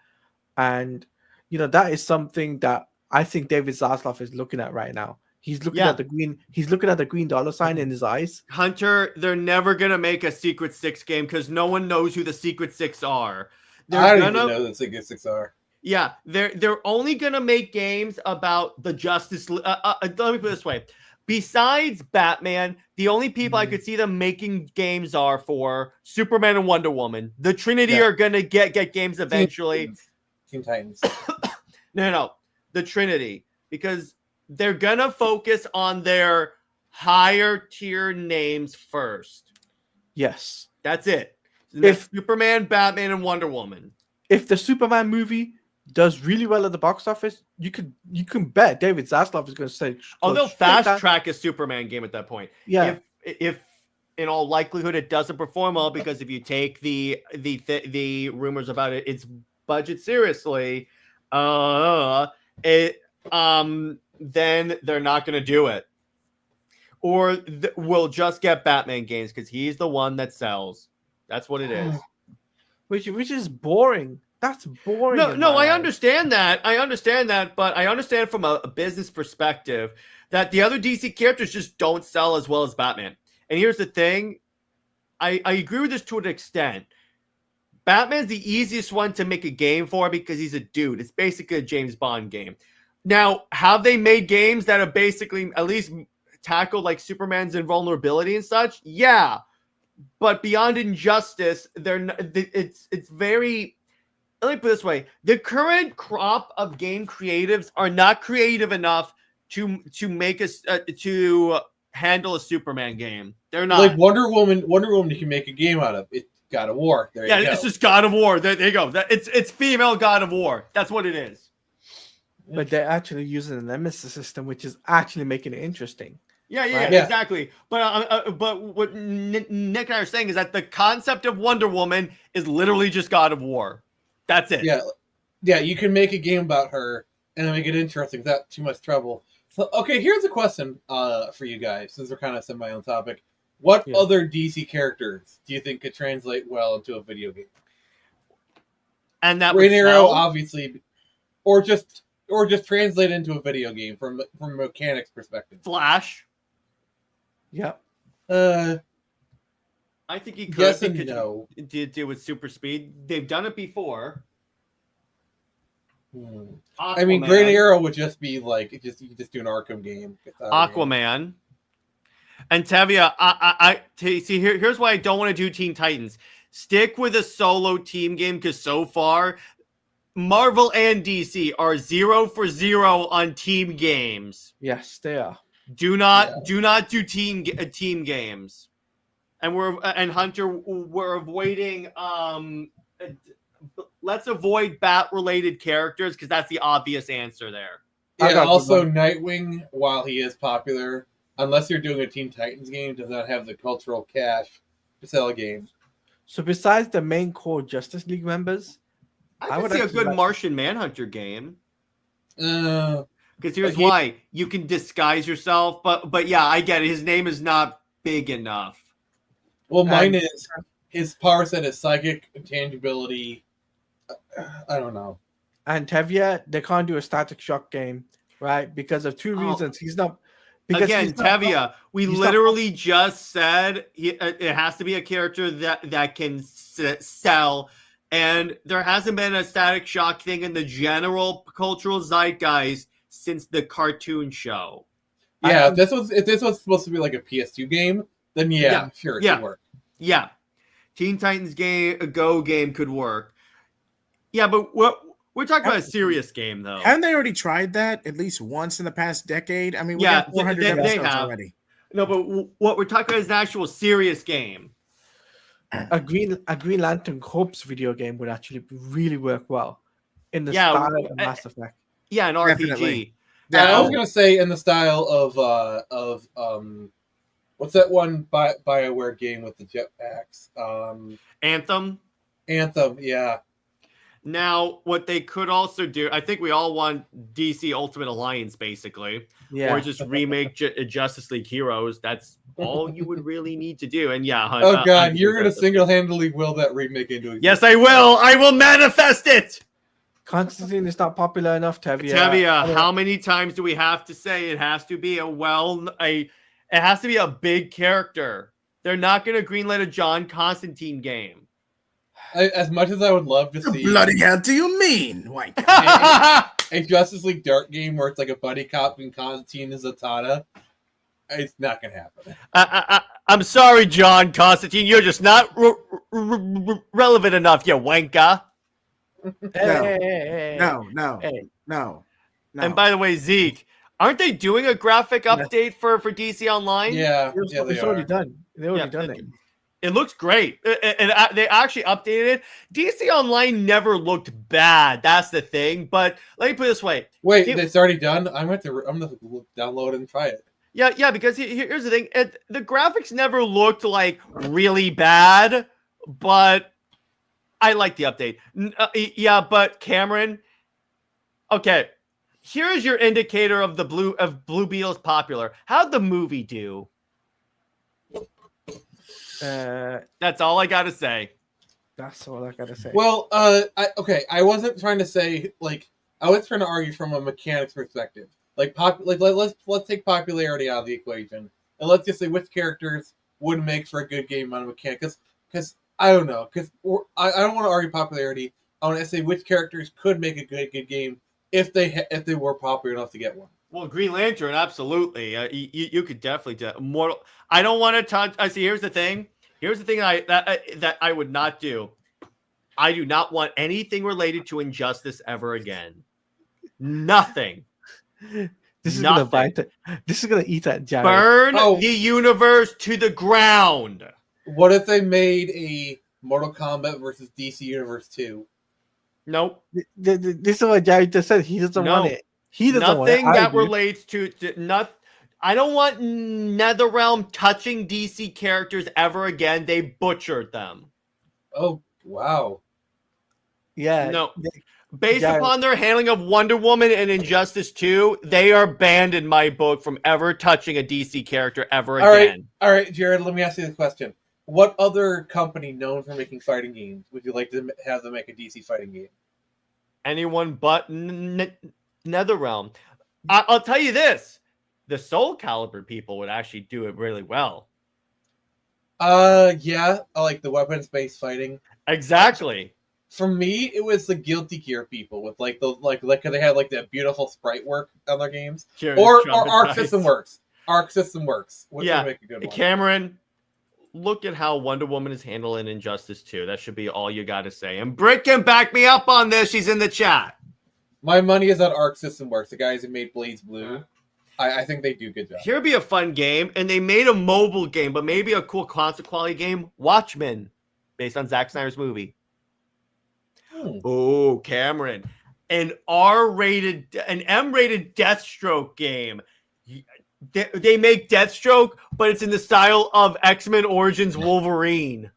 and that is something that I think David Zaslav is looking at right now. He's looking at the green. He's looking at the green dollar sign in his eyes. Hunter, they're never gonna make a Secret Six game because no one knows who the Secret Six are. I don't even know who the Secret Six are. Yeah, they're only gonna make games about the Justice League. Let me put it this way: besides Batman, the only people I could see them making games are for Superman and Wonder Woman. The Trinity are gonna get games eventually. Teen Titans. No, the Trinity, because they're gonna focus on their higher tier names first. Yes, that's it. If Superman, Batman, and Wonder Woman. If the Superman movie does really well at the box office, you can bet David Zaslav is going to say, "Oh, they'll fast track a Superman game at that point." Yeah. If in all likelihood it doesn't perform well, because if you take the rumors about its budget seriously, then they're not going to do it, or we'll just get Batman games because he's the one that sells. That's what it is. Which is boring. That's boring. No, I understand that. But I understand from a business perspective that the other DC characters just don't sell as well as Batman. And here's the thing. I agree with this to an extent. Batman's the easiest one to make a game for because he's a dude. It's basically a James Bond game. Now, have they made games that are basically at least tackled like Superman's invulnerability and such? Yeah. But beyond Injustice, it's very. Let me put it this way: the current crop of game creatives are not creative enough to make us to handle a Superman game. They're not. Like Wonder Woman. You can make a game out of. It's God of War. There you go. It's just God of War. There you go. It's female God of War. That's what it is. But they're actually using the Nemesis system, which is actually making it interesting. Yeah, exactly. But what Nick and I are saying is that the concept of Wonder Woman is literally just God of War. That's it. Yeah. You can make a game about her and make it interesting without too much trouble. So, okay, here's a question for you guys, since we're kind of semi on topic. What other DC characters do you think could translate well into a video game? And that Green Arrow, obviously, or just translate into a video game from a mechanics perspective. Flash. Yep. I think he could. Yes and no. Do with super speed. They've done it before. I mean, Green Arrow would just be like you just do an Arkham game. Aquaman. And Tevia, see here's why I don't want to do Teen Titans. Stick with a solo team game because so far, Marvel and DC are 0 for 0 on team games. Yes, they are. Do not do team games. And Hunter, we're avoiding. Let's avoid bat-related characters because that's the obvious answer there. Yeah. Also, Nightwing, while he is popular, unless you're doing a Teen Titans game, does not have the cultural cash to sell a game. So besides the main core Justice League members, I would see a good Martian Manhunter game. Because here's why: you can disguise yourself. But yeah, I get it. His name is not big enough. Well, mine is his power set is psychic, intangibility. I don't know. And Tevye, they can't do a Static Shock game, right? Because of two reasons. He's not. Again, Tevye, we literally just said it has to be a character that can sell, and there hasn't been a Static Shock thing in the general cultural zeitgeist since the cartoon show. Yeah, if this was supposed to be like a PS2 game, then Yeah, sure, it yeah. could work. Yeah, Teen Titans Go game could work. Yeah, but we're talking about a serious game, though. Haven't they already tried that at least once in the past decade? I mean, we Yeah, got 400 they episodes have. already. No, but what we're talking about is an actual serious game. A Green Lantern Corps video game would actually really work well in the Yeah, style of Mass Effect. Yeah, an Definitely. RPG. I was gonna say in the style of what's that one BioWare game with the jetpacks? Anthem. Anthem, yeah. Now, what they could also do, I think we all want DC Ultimate Alliance, basically, or just remake Justice League Heroes. That's all you would really need to do. And yeah, Oh god, you're gonna single-handedly will that remake into existence. Yes, I will. I will manifest it. Constantine is not popular enough, Tevia. Tevia, how many times do we have to say it has to be it has to be a big character? They're not going to greenlight a John Constantine game. As much as I would love to The see bloody hell do you mean? Like, a Justice League Dark game where it's like a buddy cop and Constantine and Zatanna, it's not gonna happen. I'm sorry, John Constantine. You're just not relevant enough, you wanker. No. And by the way, Zeke, aren't they doing a graphic update for DC Online? Yeah, it's already done. They already done it. It looks great. And they actually updated it. DC Online never looked bad. That's the thing. But let me put it this way. Wait, it's already done? I'm gonna download and try it. Yeah, because here's the thing. The graphics never looked like really bad, but I like the update. Yeah, but Cameron, okay, here's your indicator of Blue Beetle's popular. How'd the movie do? That's all I gotta say. That's all I gotta say. Well, I wasn't trying to say I was trying to argue from a mechanics perspective. Let's take popularity out of the equation, and let's just say which characters would make for a good game on a mechanic. Because I don't know. Because I don't want to argue popularity. I want to say which characters could make a good game if they were popular enough to get one. Well, Green Lantern, absolutely. You could definitely do Mortal. I don't want to touch. I see. Here's the thing. Here's the thing that I would not do. I do not want anything related to Injustice ever again. Nothing. This is gonna eat that Jared. Burn the universe to the ground. What if they made a Mortal Kombat versus DC Universe 2? Nope. This is what Jared just said. He doesn't want it. He doesn't want it. Nothing that relates to nothing. I don't want NetherRealm touching DC characters ever again. They butchered them. Oh, wow. Yeah. No. Based upon their handling of Wonder Woman and Injustice 2, they are banned in my book from ever touching a DC character ever again. All right, Jared, let me ask you this question. What other company known for making fighting games would you like to have them make a DC fighting game? Anyone but NetherRealm. I'll tell you this. The Soul Calibur people would actually do it really well. Yeah, I like the weapons-based fighting. Exactly. For me, it was the Guilty Gear people with cause they had that beautiful sprite work on their games, or Arc System Works. Arc System Works. Would make a good one. Cameron, look at how Wonder Woman is handling Injustice 2. That should be all you got to say. And Britt can back me up on this. She's in the chat. My money is on Arc System Works, the guys who made Blades Blue. I think they do a good job. Here'd be a fun game, and they made a mobile game, but maybe a cool console quality game. Watchmen, based on Zack Snyder's movie. Oh, Cameron, an M-rated Deathstroke game. They make Deathstroke, but it's in the style of X-Men Origins Wolverine.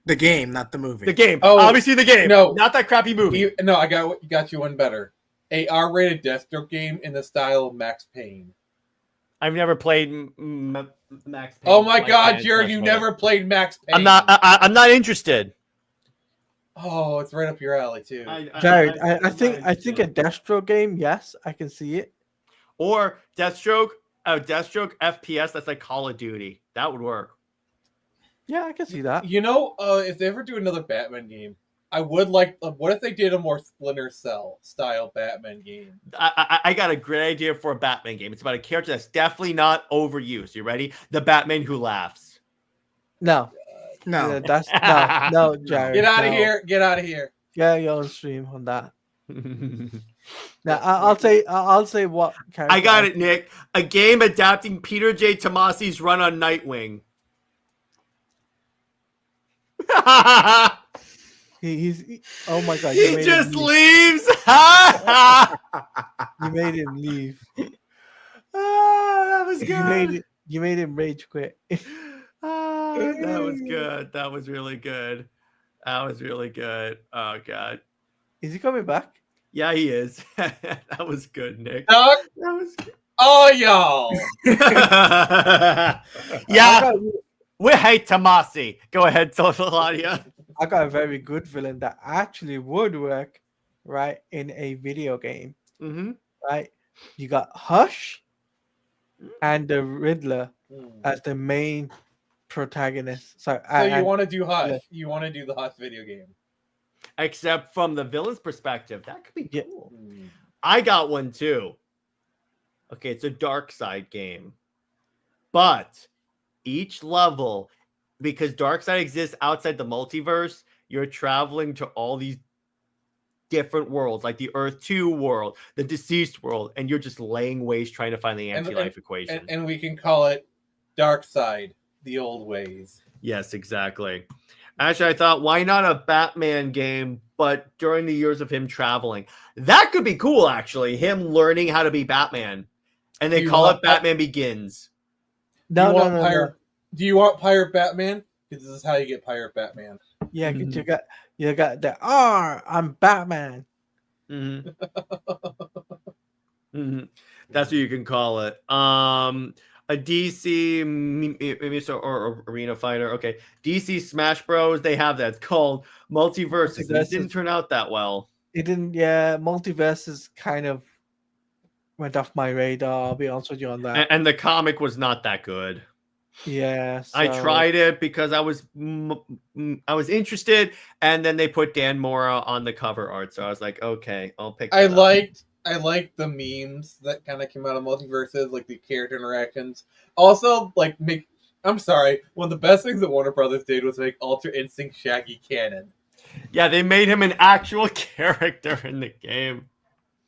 The game, not the movie. The game. Obviously the game. No. Not that crappy movie. I got you one better. A R-rated Deathstroke game in the style of Max Payne. I've never played Max Payne. Oh my God, Jared, you never played Max Payne. I'm not interested. Oh, it's right up your alley too. Jared, I think a Deathstroke game, yes, I can see it. Or Deathstroke FPS, that's like Call of Duty. That would work. Yeah, I can see that. If they ever do another Batman game, I would like. What if they did a more Splinter Cell style Batman game? I got a great idea for a Batman game. It's about a character that's definitely not overused. You ready? The Batman who laughs. No, No. that's no, Jared. Get out of no. here! Get out of here! Yeah, your own stream on that. Now I'll say what. I got it, Nick. A game adapting Peter J. Tomasi's run on Nightwing. Oh my god! He just leaves. You made him leave. That was good. You made him rage quit. That was good. That was really good. That was really good. Oh god. Is he coming back? Yeah, he is. That was good, Nick. Doc? That was good. Oh, y'all! Yeah. We hate Tomasi. Go ahead, Claudia. I got a very good villain that actually would work, right, in a video game. Mm-hmm. Right? You got Hush and the Riddler as the main protagonist. So you want to do Hush? yeah. You want to do the Hush video game? Except from the villain's perspective, that could be Yeah. cool. I got one too. Okay, it's a dark side game, but each level, because Darkseid exists outside the multiverse, you're traveling to all these different worlds, like the Earth 2 world, the Deceased world, and you're just laying waste trying to find the anti-life equation. And we can call it Dark Side, the old ways. Yes, exactly. Actually, I thought, why not a Batman game, but during the years of him traveling? That could be cool, actually. Him learning how to be Batman. And they call it Batman Begins. No. Do you want Pirate Batman? Because this is how you get Pirate Batman. Yeah, you got the I'm Batman. Mm-hmm. Mm-hmm. That's what you can call it. A DC maybe or Arena Fighter. Okay, DC Smash Bros. They have that. It's called Multiverses. It didn't turn out that well. It didn't. Yeah, Multiverses kind of went off my radar. I'll be honest with you on that. And the comic was not that good. Yeah, I tried it because I was interested, and then they put Dan Mora on the cover art, so I was like, okay, I'll pick. I liked the memes that kind of came out of Multiverses, like the character interactions. Also, I'm sorry, one of the best things that Warner Brothers did was make Ultra Instinct Shaggy canon. Yeah, they made him an actual character in the game.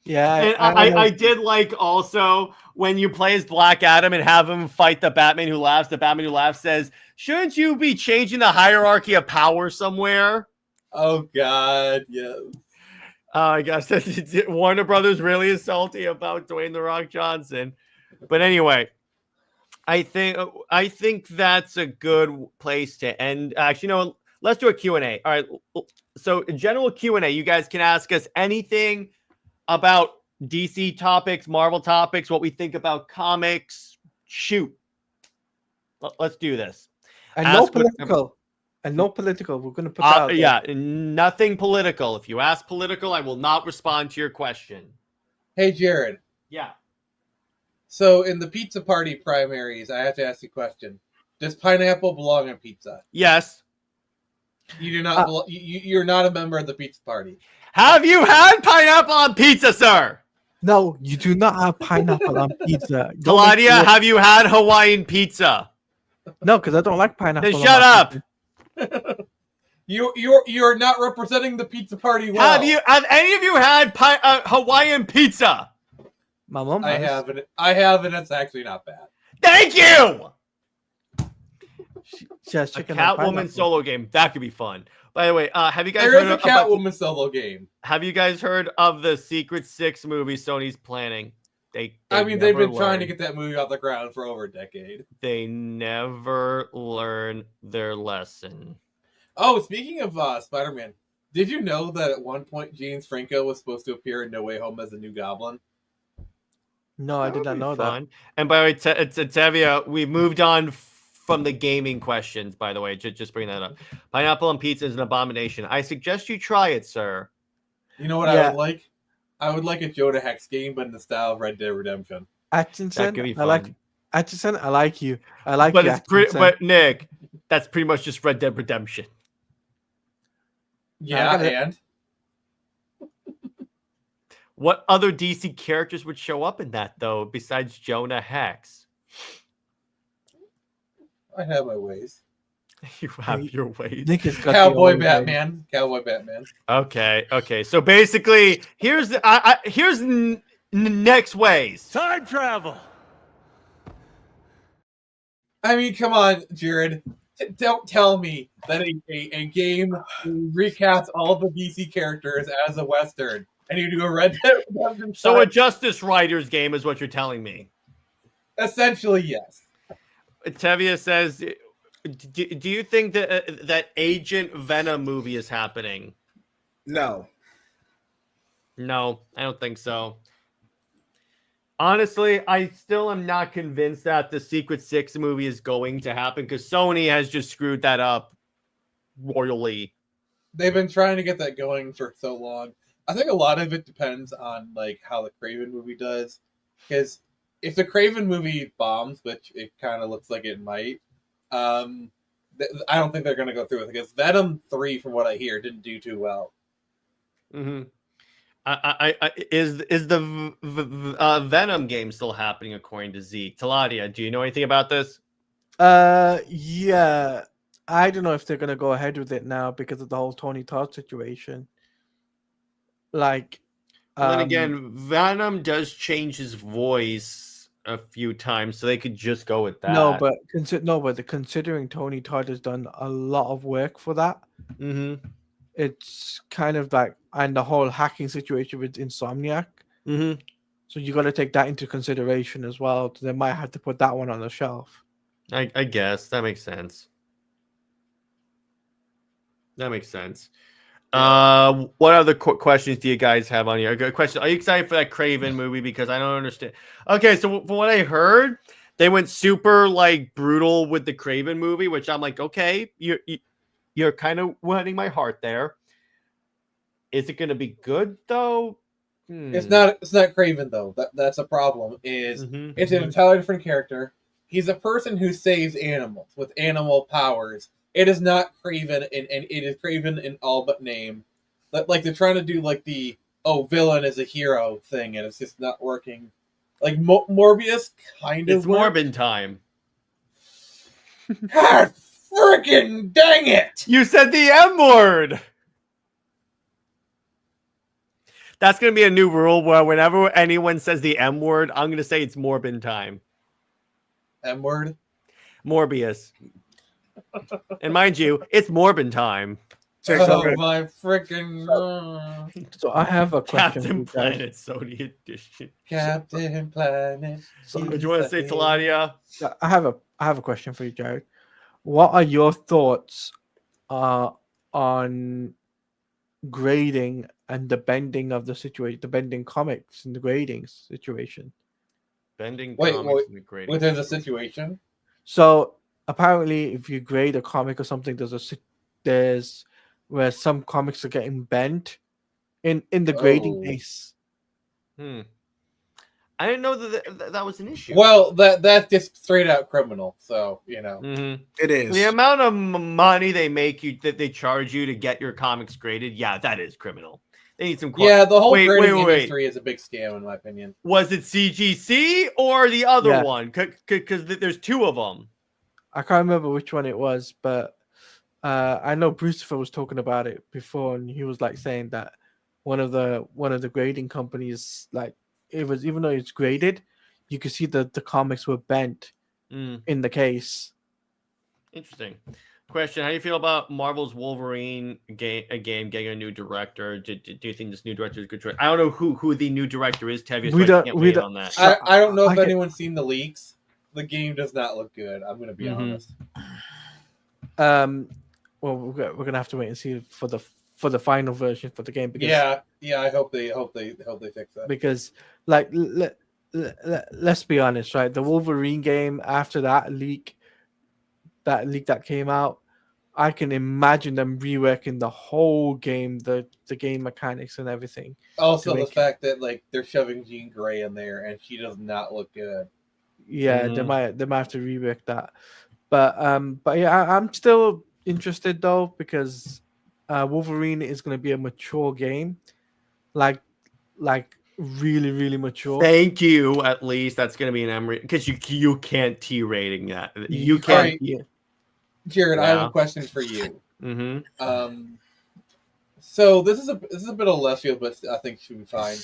Yeah, and I did like also when you play as Black Adam and have him fight the Batman Who Laughs. The Batman Who Laughs says, "Shouldn't you be changing the hierarchy of power somewhere?" Oh God, yes. I guess Warner Brothers really is salty about Dwayne "The Rock" Johnson. But anyway, I think that's a good place to end. Actually, no, let's do a Q&A. All right. So general Q&A, you guys can ask us anything about DC topics, Marvel topics, what we think about comics. Shoot. Let's do this. And no political. And no political. We're going to put that out there. Yeah, nothing political. If you ask political, I will not respond to your question. Hey, Jared. Yeah. So in the pizza party primaries, I have to ask you a question. Does pineapple belong on pizza? Yes. You do not. You're not a member of the pizza party. Have you had pineapple on pizza, sir? No, you do not have pineapple on pizza. Claudia, have you had Hawaiian pizza? No, because I don't like pineapple. Then shut up. Pizza. You're not representing the pizza party well. Have any of you had Hawaiian pizza? My mom. I have, and it's actually not bad. Thank you. She has A chicken. Catwoman solo game. That could be fun. By the way, have you guys There heard is a Catwoman solo game. Have you guys heard of the Secret Six movie Sony's planning? They've been trying to get that movie off the ground for over a decade. They never learn their lesson. Oh, speaking of Spider-Man, did you know that at one point James Franco was supposed to appear in No Way Home as a new Goblin? No, I did not know that. And by the way, Tevia, we moved on from the gaming questions, by the way. Just bring that up. Pineapple on pizza is an abomination. I suggest you try it, sir. You know what I would like? I would like a Joda Hex game, but in the style of Red Dead Redemption. Atkinson, Atkinson, I like you. I like you, but Nick, that's pretty much just Red Dead Redemption. Yeah, gotta- and What other DC characters would show up in that though, besides Jonah Hex? I have my ways. You have your ways. Nick has got the Cowboy only way. Batman. Cowboy Batman. Okay. So basically, here's next ways. Time travel. I mean, come on, Jared. Don't tell me that a game recasts all the DC characters as a Western, and you do a Red Dead Redemption. So a style. Justice Riders game is what you're telling me. Essentially, yes. Tevia says, do you think that that Agent Venom movie is happening? No. No, I don't think so. Honestly, I still am not convinced that the Secret Six movie is going to happen because Sony has just screwed that up royally. They've been trying to get that going for so long. I think a lot of it depends on like how the Kraven movie does, because if the Kraven movie bombs, which it kind of looks like it might, I don't think they're going to go through with it. Because Venom 3, from what I hear, didn't do too well. Mm-hmm. Is the Venom game still happening according to Zeke? Taladia, do you know anything about this? Yeah. I don't know if they're gonna go ahead with it now because of the whole Tony Todd situation. Like, Well, then again, Venom does change his voice a few times, so they could just go with that. no, but considering Tony Todd has done a lot of work for that, Mm-hmm. it's kind of like, and the whole hacking situation with Insomniac. Mm-hmm. So you got to take that into consideration as well. They might have to put that one on the shelf. I guess that makes sense. That makes sense. What other questions do you guys have on here? Good question. Are you excited for that Kraven movie? Because I don't understand. Okay, so from what I heard, they went super like brutal with the Kraven movie, which I'm like, okay, you're kind of winning my heart there. Is it going to be good though? It's not Kraven though. That's a problem. It's an entirely different character. He's a person who saves animals with animal powers. It is not Kraven, and it is Kraven in all but name. Like they're trying to do like the villain is a hero thing, and it's just not working. Like Morbius kind of. It's Morbin time. God freaking dang it! You said the M word. That's going to be a new rule where whenever anyone says the M word, I'm going to say it's Morbin time. M word? Morbius. And mind you, it's Morbin time. My freaking... So I have a question. Captain Planet Sony Edition. Captain Planet. So, Do you want to say Taladia? I have a question for you, Jared. What are your thoughts on grading and the bending of the situation, the bending comics and the grading situation? Bending Wait, comics and grading. within the situation? So apparently, if you grade a comic or something, there's where some comics are getting bent in the grading case. I didn't know that was an issue. Well, that's just straight out criminal. So It is. The amount of money they make you that they charge you to get your comics graded, yeah, that is criminal. They need some. The whole grading wait. industry is a big scam, in my opinion. Was it CGC or the other Yeah. one? Because there's two of them. I can't remember which one it was, but I know Brucifer was talking about it before, and he was like saying that one of the grading companies, like, it was, even though it's graded, you could see that the comics were bent in the case. Interesting. Question: how do you feel about Marvel's Wolverine game getting a new director? Do you think this new director is a good? I don't know who the new director is, Tevye. So I can't wait on that. I don't know if anyone's seen the leaks. The game does not look good. I'm going to be honest. Well, we're gonna have to wait and see for the final version for the game. Because, yeah. I hope they fix that. Because, like, let's be honest, right? The Wolverine game, after that leak that came out, I can imagine them reworking the whole game, the game mechanics and everything. Also, the fact that like they're shoving Jean Grey in there and she does not look good. Yeah, they might have to rework that. But yeah, I'm still interested though, because Wolverine is going to be a mature game, like really really mature. Thank you. At least that's going to be an M because you can't T rating that. You You can't. Alright. yeah. Jared, I have Yeah. a question for you. Mm-hmm. So this is a bit of left field, but I think should be fine.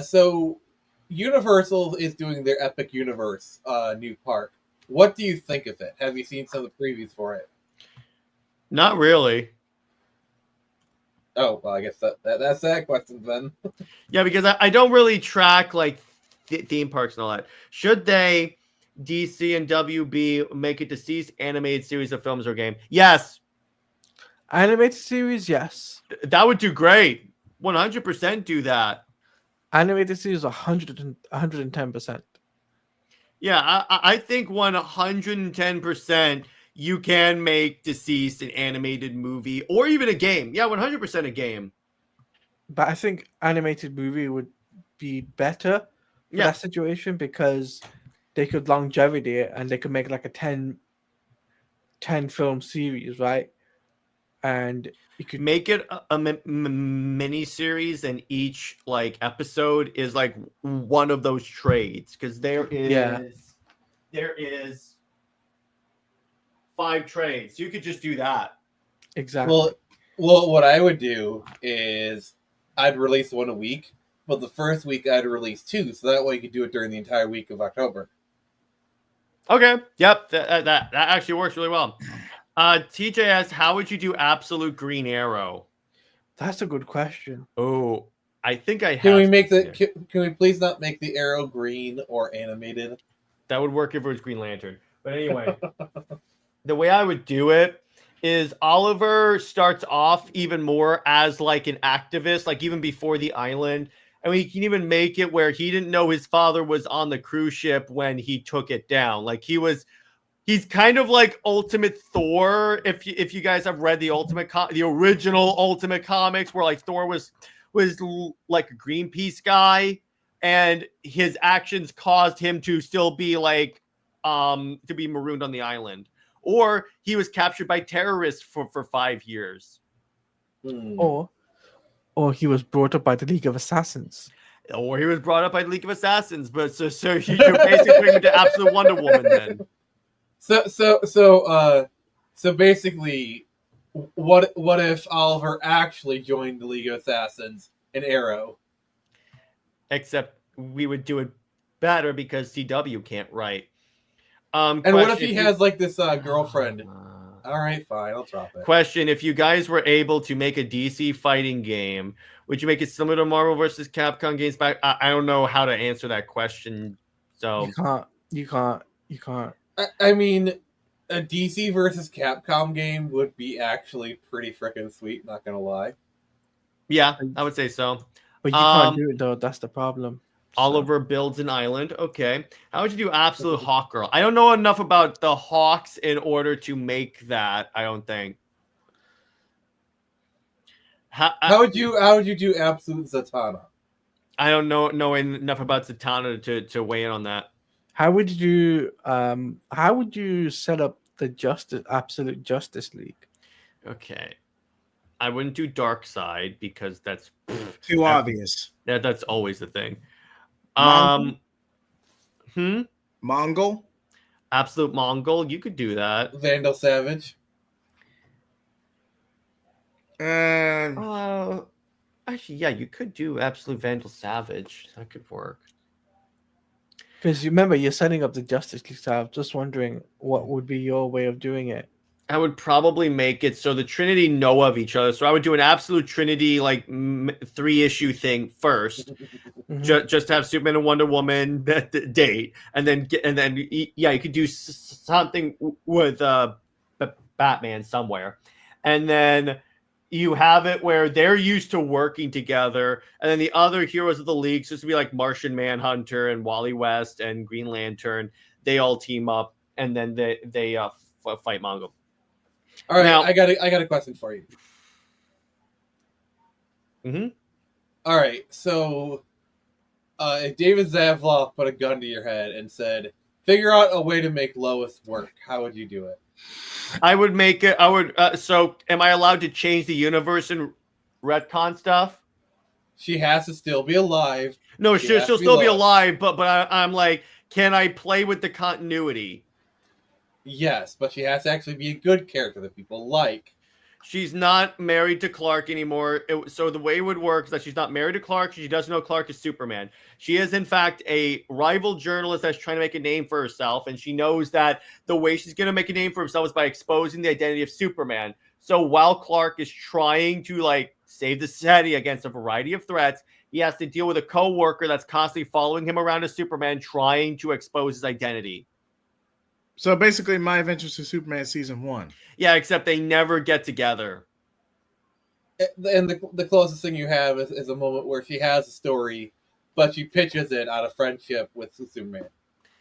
So Universal is doing their Epic Universe new park. What do you think of it? Have you seen some of the previews for it? Not really. Oh, well, I guess that's that question then. Yeah, because I don't really track like theme parks and all that. Should they, DC and WB, make a deceased animated series of films or game? Yes, Animated series, yes. that would do great. 100% do that. Animated series, 110%. Yeah, I think 110% you can make deceased an animated movie or even a game. Yeah, 100% a game. But I think animated movie would be better for Yeah. that situation because they could longevity it and they could make like a 10 film series, right? And you could Make it a mini series, and each like episode is like one of those trades because there is 5 trades. You could just do that. exactly. Well, what I would do is I'd release one a week, but the first week I'd release 2, so that way you could do it during the entire week of October. Okay. Yep. That actually works really well. TJ asks, how would you do Absolute Green Arrow? That's a good question. Oh, I think I have. Can we make something the? here. Can we please not make the arrow green or animated? That would work if it was Green Lantern. But anyway, the way I would do it is Oliver starts off even more as like an activist, like even before the island. And we can even make it where he didn't know his father was on the cruise ship when he took it down. Like he's kind of like Ultimate Thor. If you guys have read the the original Ultimate comics, where like Thor was like a Greenpeace guy, and his actions caused him to still be like to be marooned on the island, or he was captured by terrorists for 5 years, Or he was brought up by the League of Assassins. or he was brought up by the League of Assassins. But so you're basically into Absolute Wonder Woman then. So basically, what if Oliver actually joined the League of Assassins in Arrow? Except we would do it better because CW can't write. And what if he has like this girlfriend? All right, fine, I'll drop it. Question: if you guys were able to make a DC fighting game, would you make it similar to Marvel versus Capcom games back? I don't know how to answer that question. So You can't. I mean, a DC versus Capcom game would be actually pretty freaking sweet. Not gonna lie. Yeah, I would say so. But you can't do it though. That's the problem. Oliver builds an island. Okay. How would you do Absolute Hawk Girl? I don't know enough about the Hawks in order to make that, I don't think. How would you do Absolute Zatanna? I don't know enough about Zatanna to weigh in on that. How would you set up the Absolute Justice League? Okay. I wouldn't do Dark Side because that's Too obvious. That's always the thing. Mongol? Absolute Mongol, you could do that. Vandal Savage. Actually, yeah, you could do Absolute Vandal Savage. That could work. Because remember, you're setting up the Justice League. So I'm just wondering what would be your way of doing it. I would probably make it so the Trinity know of each other. So I would do an Absolute Trinity like 3-issue thing first, just to have Superman and Wonder Woman date, and then you could do something with Batman somewhere, and then you have it where they're used to working together, and then the other heroes of the league, so this would be like Martian Manhunter and Wally West and Green Lantern, they all team up, and then they fight Mongol. All right, now, I got a question for you. All right, so if David Zaslav put a gun to your head and said, "Figure out a way to make Lois work," how would you do it? I would make it. I would. So, am I allowed to change the universe and retcon stuff? She has to still be alive. No, She she'll has to still be Lois. alive. But I'm like, can I play with the continuity? Yes, but she has to actually be a good character that people like. She's not married to Clark anymore. So the way it would work is that she's not married to Clark. She doesn't know Clark is Superman. She is, in fact, a rival journalist that's trying to make a name for herself. And she knows that the way she's going to make a name for herself is by exposing the identity of Superman. So while Clark is trying to, like, save the city against a variety of threats, he has to deal with a co-worker that's constantly following him around as Superman, trying to expose his identity. So basically, My Adventures to Superman season 1. Yeah, except they never get together. And the closest thing you have is a moment where she has a story, but she pitches it out of friendship with Superman.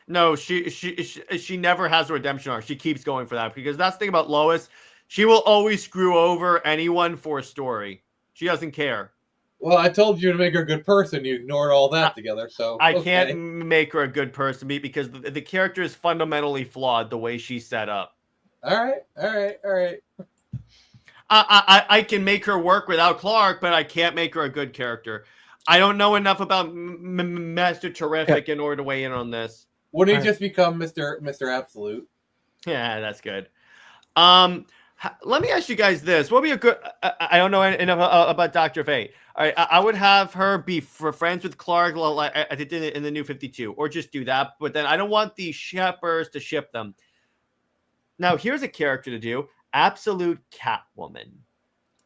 No, she never has a redemption arc. She keeps going for that because that's the thing about Lois. She will always screw over anyone for a story. She doesn't care. Well, I told you to make her a good person. You ignored all that together, so I can't make her a good person because the character is fundamentally flawed the way she's set up. All right. I can make her work without Clark, but I can't make her a good character. I don't know enough about Master Terrific in order to weigh in on this. Wouldn't he just become Mr. Absolute? Yeah, that's good. Let me ask you guys this: what would be a good? I don't know enough about Dr. Fate. All right, I would have her be friends with Clark, like I did in the New 52, or just do that. But then I don't want the shippers to ship them. Now, here's a character to do: Absolute Catwoman.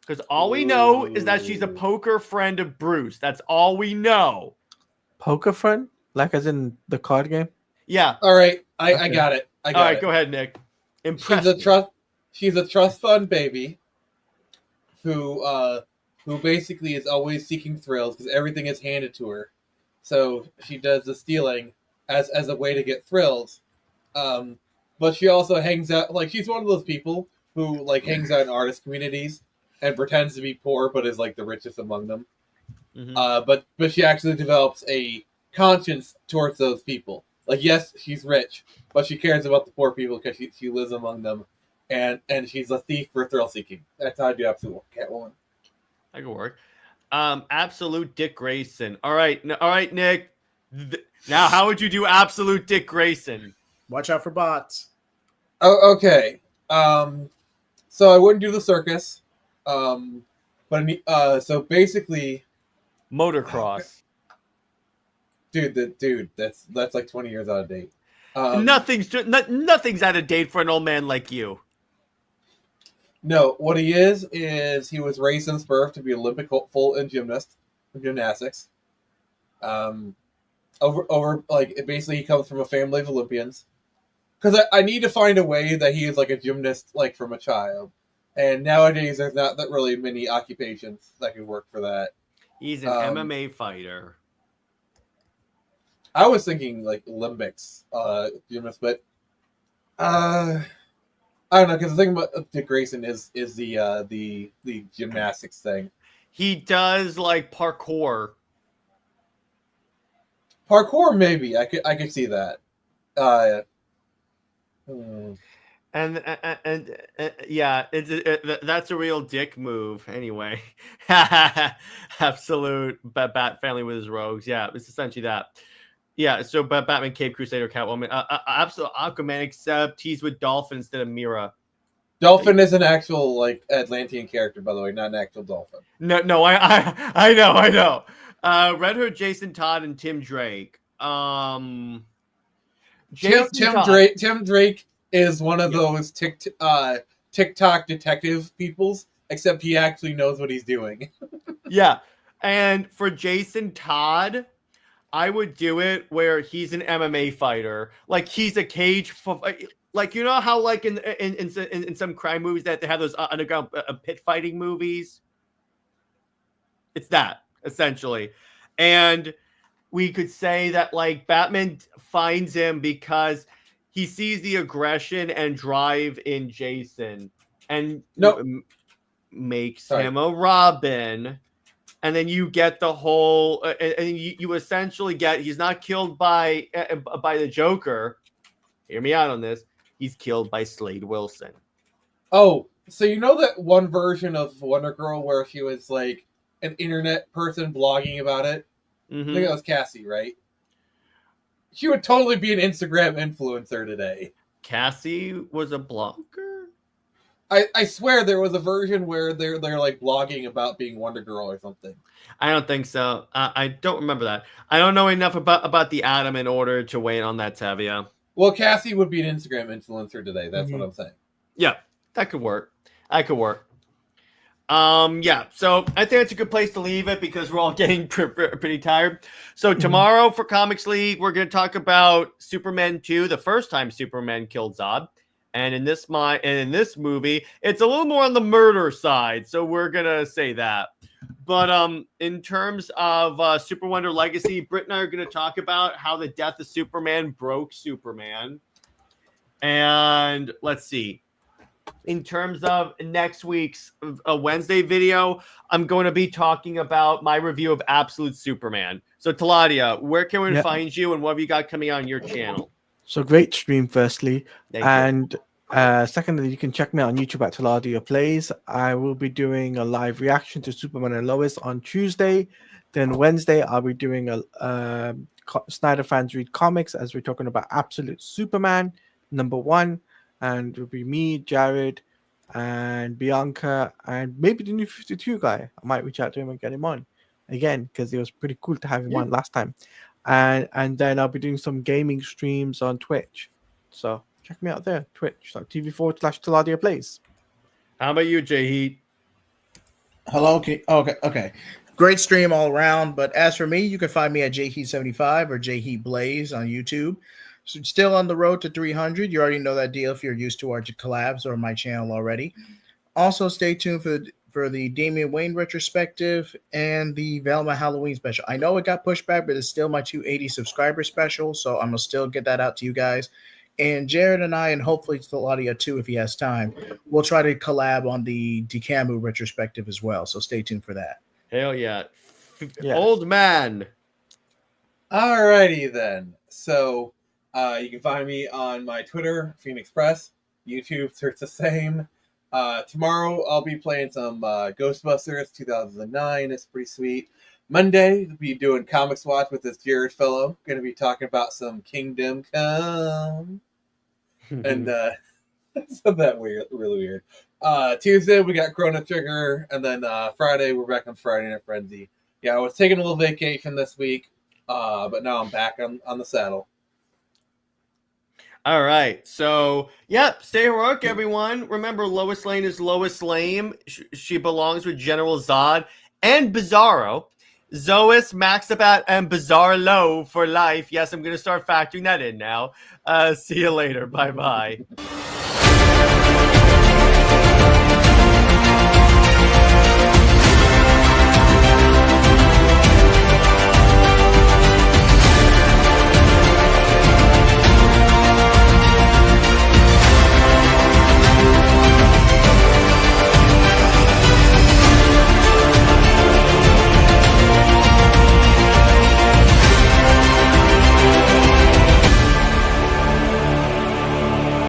Because all we know is that she's a poker friend of Bruce. That's all we know. Poker friend, like as in the card game. Yeah. All right, I got it. All right, go ahead, Nick. Impress me. She's a trust fund baby who basically is always seeking thrills because everything is handed to her. So she does the stealing as a way to get thrills. But she also hangs out, like, she's one of those people who, like, hangs out in artist communities and pretends to be poor but is, like, the richest among them. Mm-hmm. But she actually develops a conscience towards those people. Like, yes, she's rich, but she cares about the poor people because she lives among them. And she's a thief for thrill seeking. That's how I do Absolute Catwoman. That could work. Absolute Dick Grayson. All right, Nick. Now, how would you do Absolute Dick Grayson? Watch out for bots. Oh, okay. So I wouldn't do the circus. So basically, motocross. Dude, that's like 20 years out of date. Nothing's out of date for an old man like you. No, what he is he was raised in birth to be Olympic full in gymnastics. Basically he comes from a family of Olympians. Because I need to find a way that he is like a gymnast, like from a child. And nowadays there's not that really many occupations that could work for that. He's an MMA fighter. I was thinking like Olympics gymnast, but I don't know, because the thing about Dick Grayson is the gymnastics thing. He does like parkour. Parkour, maybe I could see that. And yeah, that's a real dick move. Anyway, absolute Bat family with his rogues. Yeah, it's essentially that. Yeah, so Batman, Cape Crusader, Catwoman, absolute Aquaman, except he's with Dolphin instead of Mira. Dolphin is an actual like Atlantean character, by the way, not an actual dolphin. No, I know. Red Hood, Jason Todd, and Tim Drake. Tim Drake is one of those TikTok detective peoples, except he actually knows what he's doing. Yeah, and for Jason Todd, I would do it where he's an MMA fighter, like he's a cage, like you know how like in some crime movies that they have those underground pit fighting movies. It's that essentially, and we could say that like Batman finds him because he sees the aggression and drive in Jason, and makes him a Robin. And then you get the whole, and you essentially get, he's not killed by the Joker. Hear me out on this. he's killed by Slade Wilson. Oh, so you know that one version of Wonder Girl where she was like an internet person blogging about it? I think that was Cassie, right? She would totally be an Instagram influencer today. Cassie was a blogger? I swear there was a version where they're like blogging about being Wonder Girl or something. I don't think so. I don't remember that. I don't know enough about the Atom in order to weigh in on that, Tavia. Well, Cassie would be an Instagram influencer today. That's what I'm saying. Yeah, that could work. That could work. Yeah, so I think it's a good place to leave it because we're all getting pretty tired. So tomorrow for Comics League, we're going to talk about Superman 2, the first time Superman killed Zod. And in this movie, it's a little more on the murder side, so we're gonna say that. But in terms of Super Wonder Legacy, Britt and I are gonna talk about how the death of Superman broke Superman. And let's see. In terms of next week's Wednesday video, I'm going to be talking about my review of Absolute Superman. So Taladia, where can we find you, and what have you got coming out on your channel? So great stream, firstly. Thank you. And secondly, you can check me out on YouTube at Taladia Plays. I will be doing a live reaction to Superman and Lois on Tuesday. Then Wednesday, I'll be doing a Snyder Fans Read Comics as we're talking about Absolute Superman #1. And it'll be me, Jared, and Bianca, and maybe the new 52 guy. I might reach out to him and get him on again because it was pretty cool to have him on last time. And then I'll be doing some gaming streams on Twitch. So check me out there, twitch.tv/Taladia Plays. How about you, JJheat? Hello. Okay. Great stream all around. But as for me, you can find me at JJheat75 or JJheat Blaze on YouTube. So still on the road to 300. You already know that deal if you're used to our collabs or my channel already. Also, stay tuned for the Damian Wayne retrospective and the Velma Halloween special. I know it got pushed back, but it's still my 280 subscriber special, so I'm going to still get that out to you guys. And Jared and I, and hopefully Taladia too, if he has time, we'll try to collab on the DeCamu retrospective as well, so stay tuned for that. Hell yeah. Old man. Alrighty then. So you can find me on my Twitter, Phoenix Press. YouTube, search the same. Tomorrow I'll be playing some Ghostbusters 2009. It's pretty sweet. Monday we'll be doing Comics Watch with this Jared fellow. Going to be talking about some Kingdom Come. And so that weird, really weird. Tuesday we got Chrono Trigger, and then Friday we're back on Friday Night Frenzy. Yeah, I was taking a little vacation this week, but now I'm back on the saddle. All right. So, stay heroic, everyone. Remember, Lois Lane is Lois Lame. She belongs with General Zod and Bizarro. Zois, Maxabat, and Bizarro for life. Yes, I'm going to start factoring that in now. See you later. Bye-bye.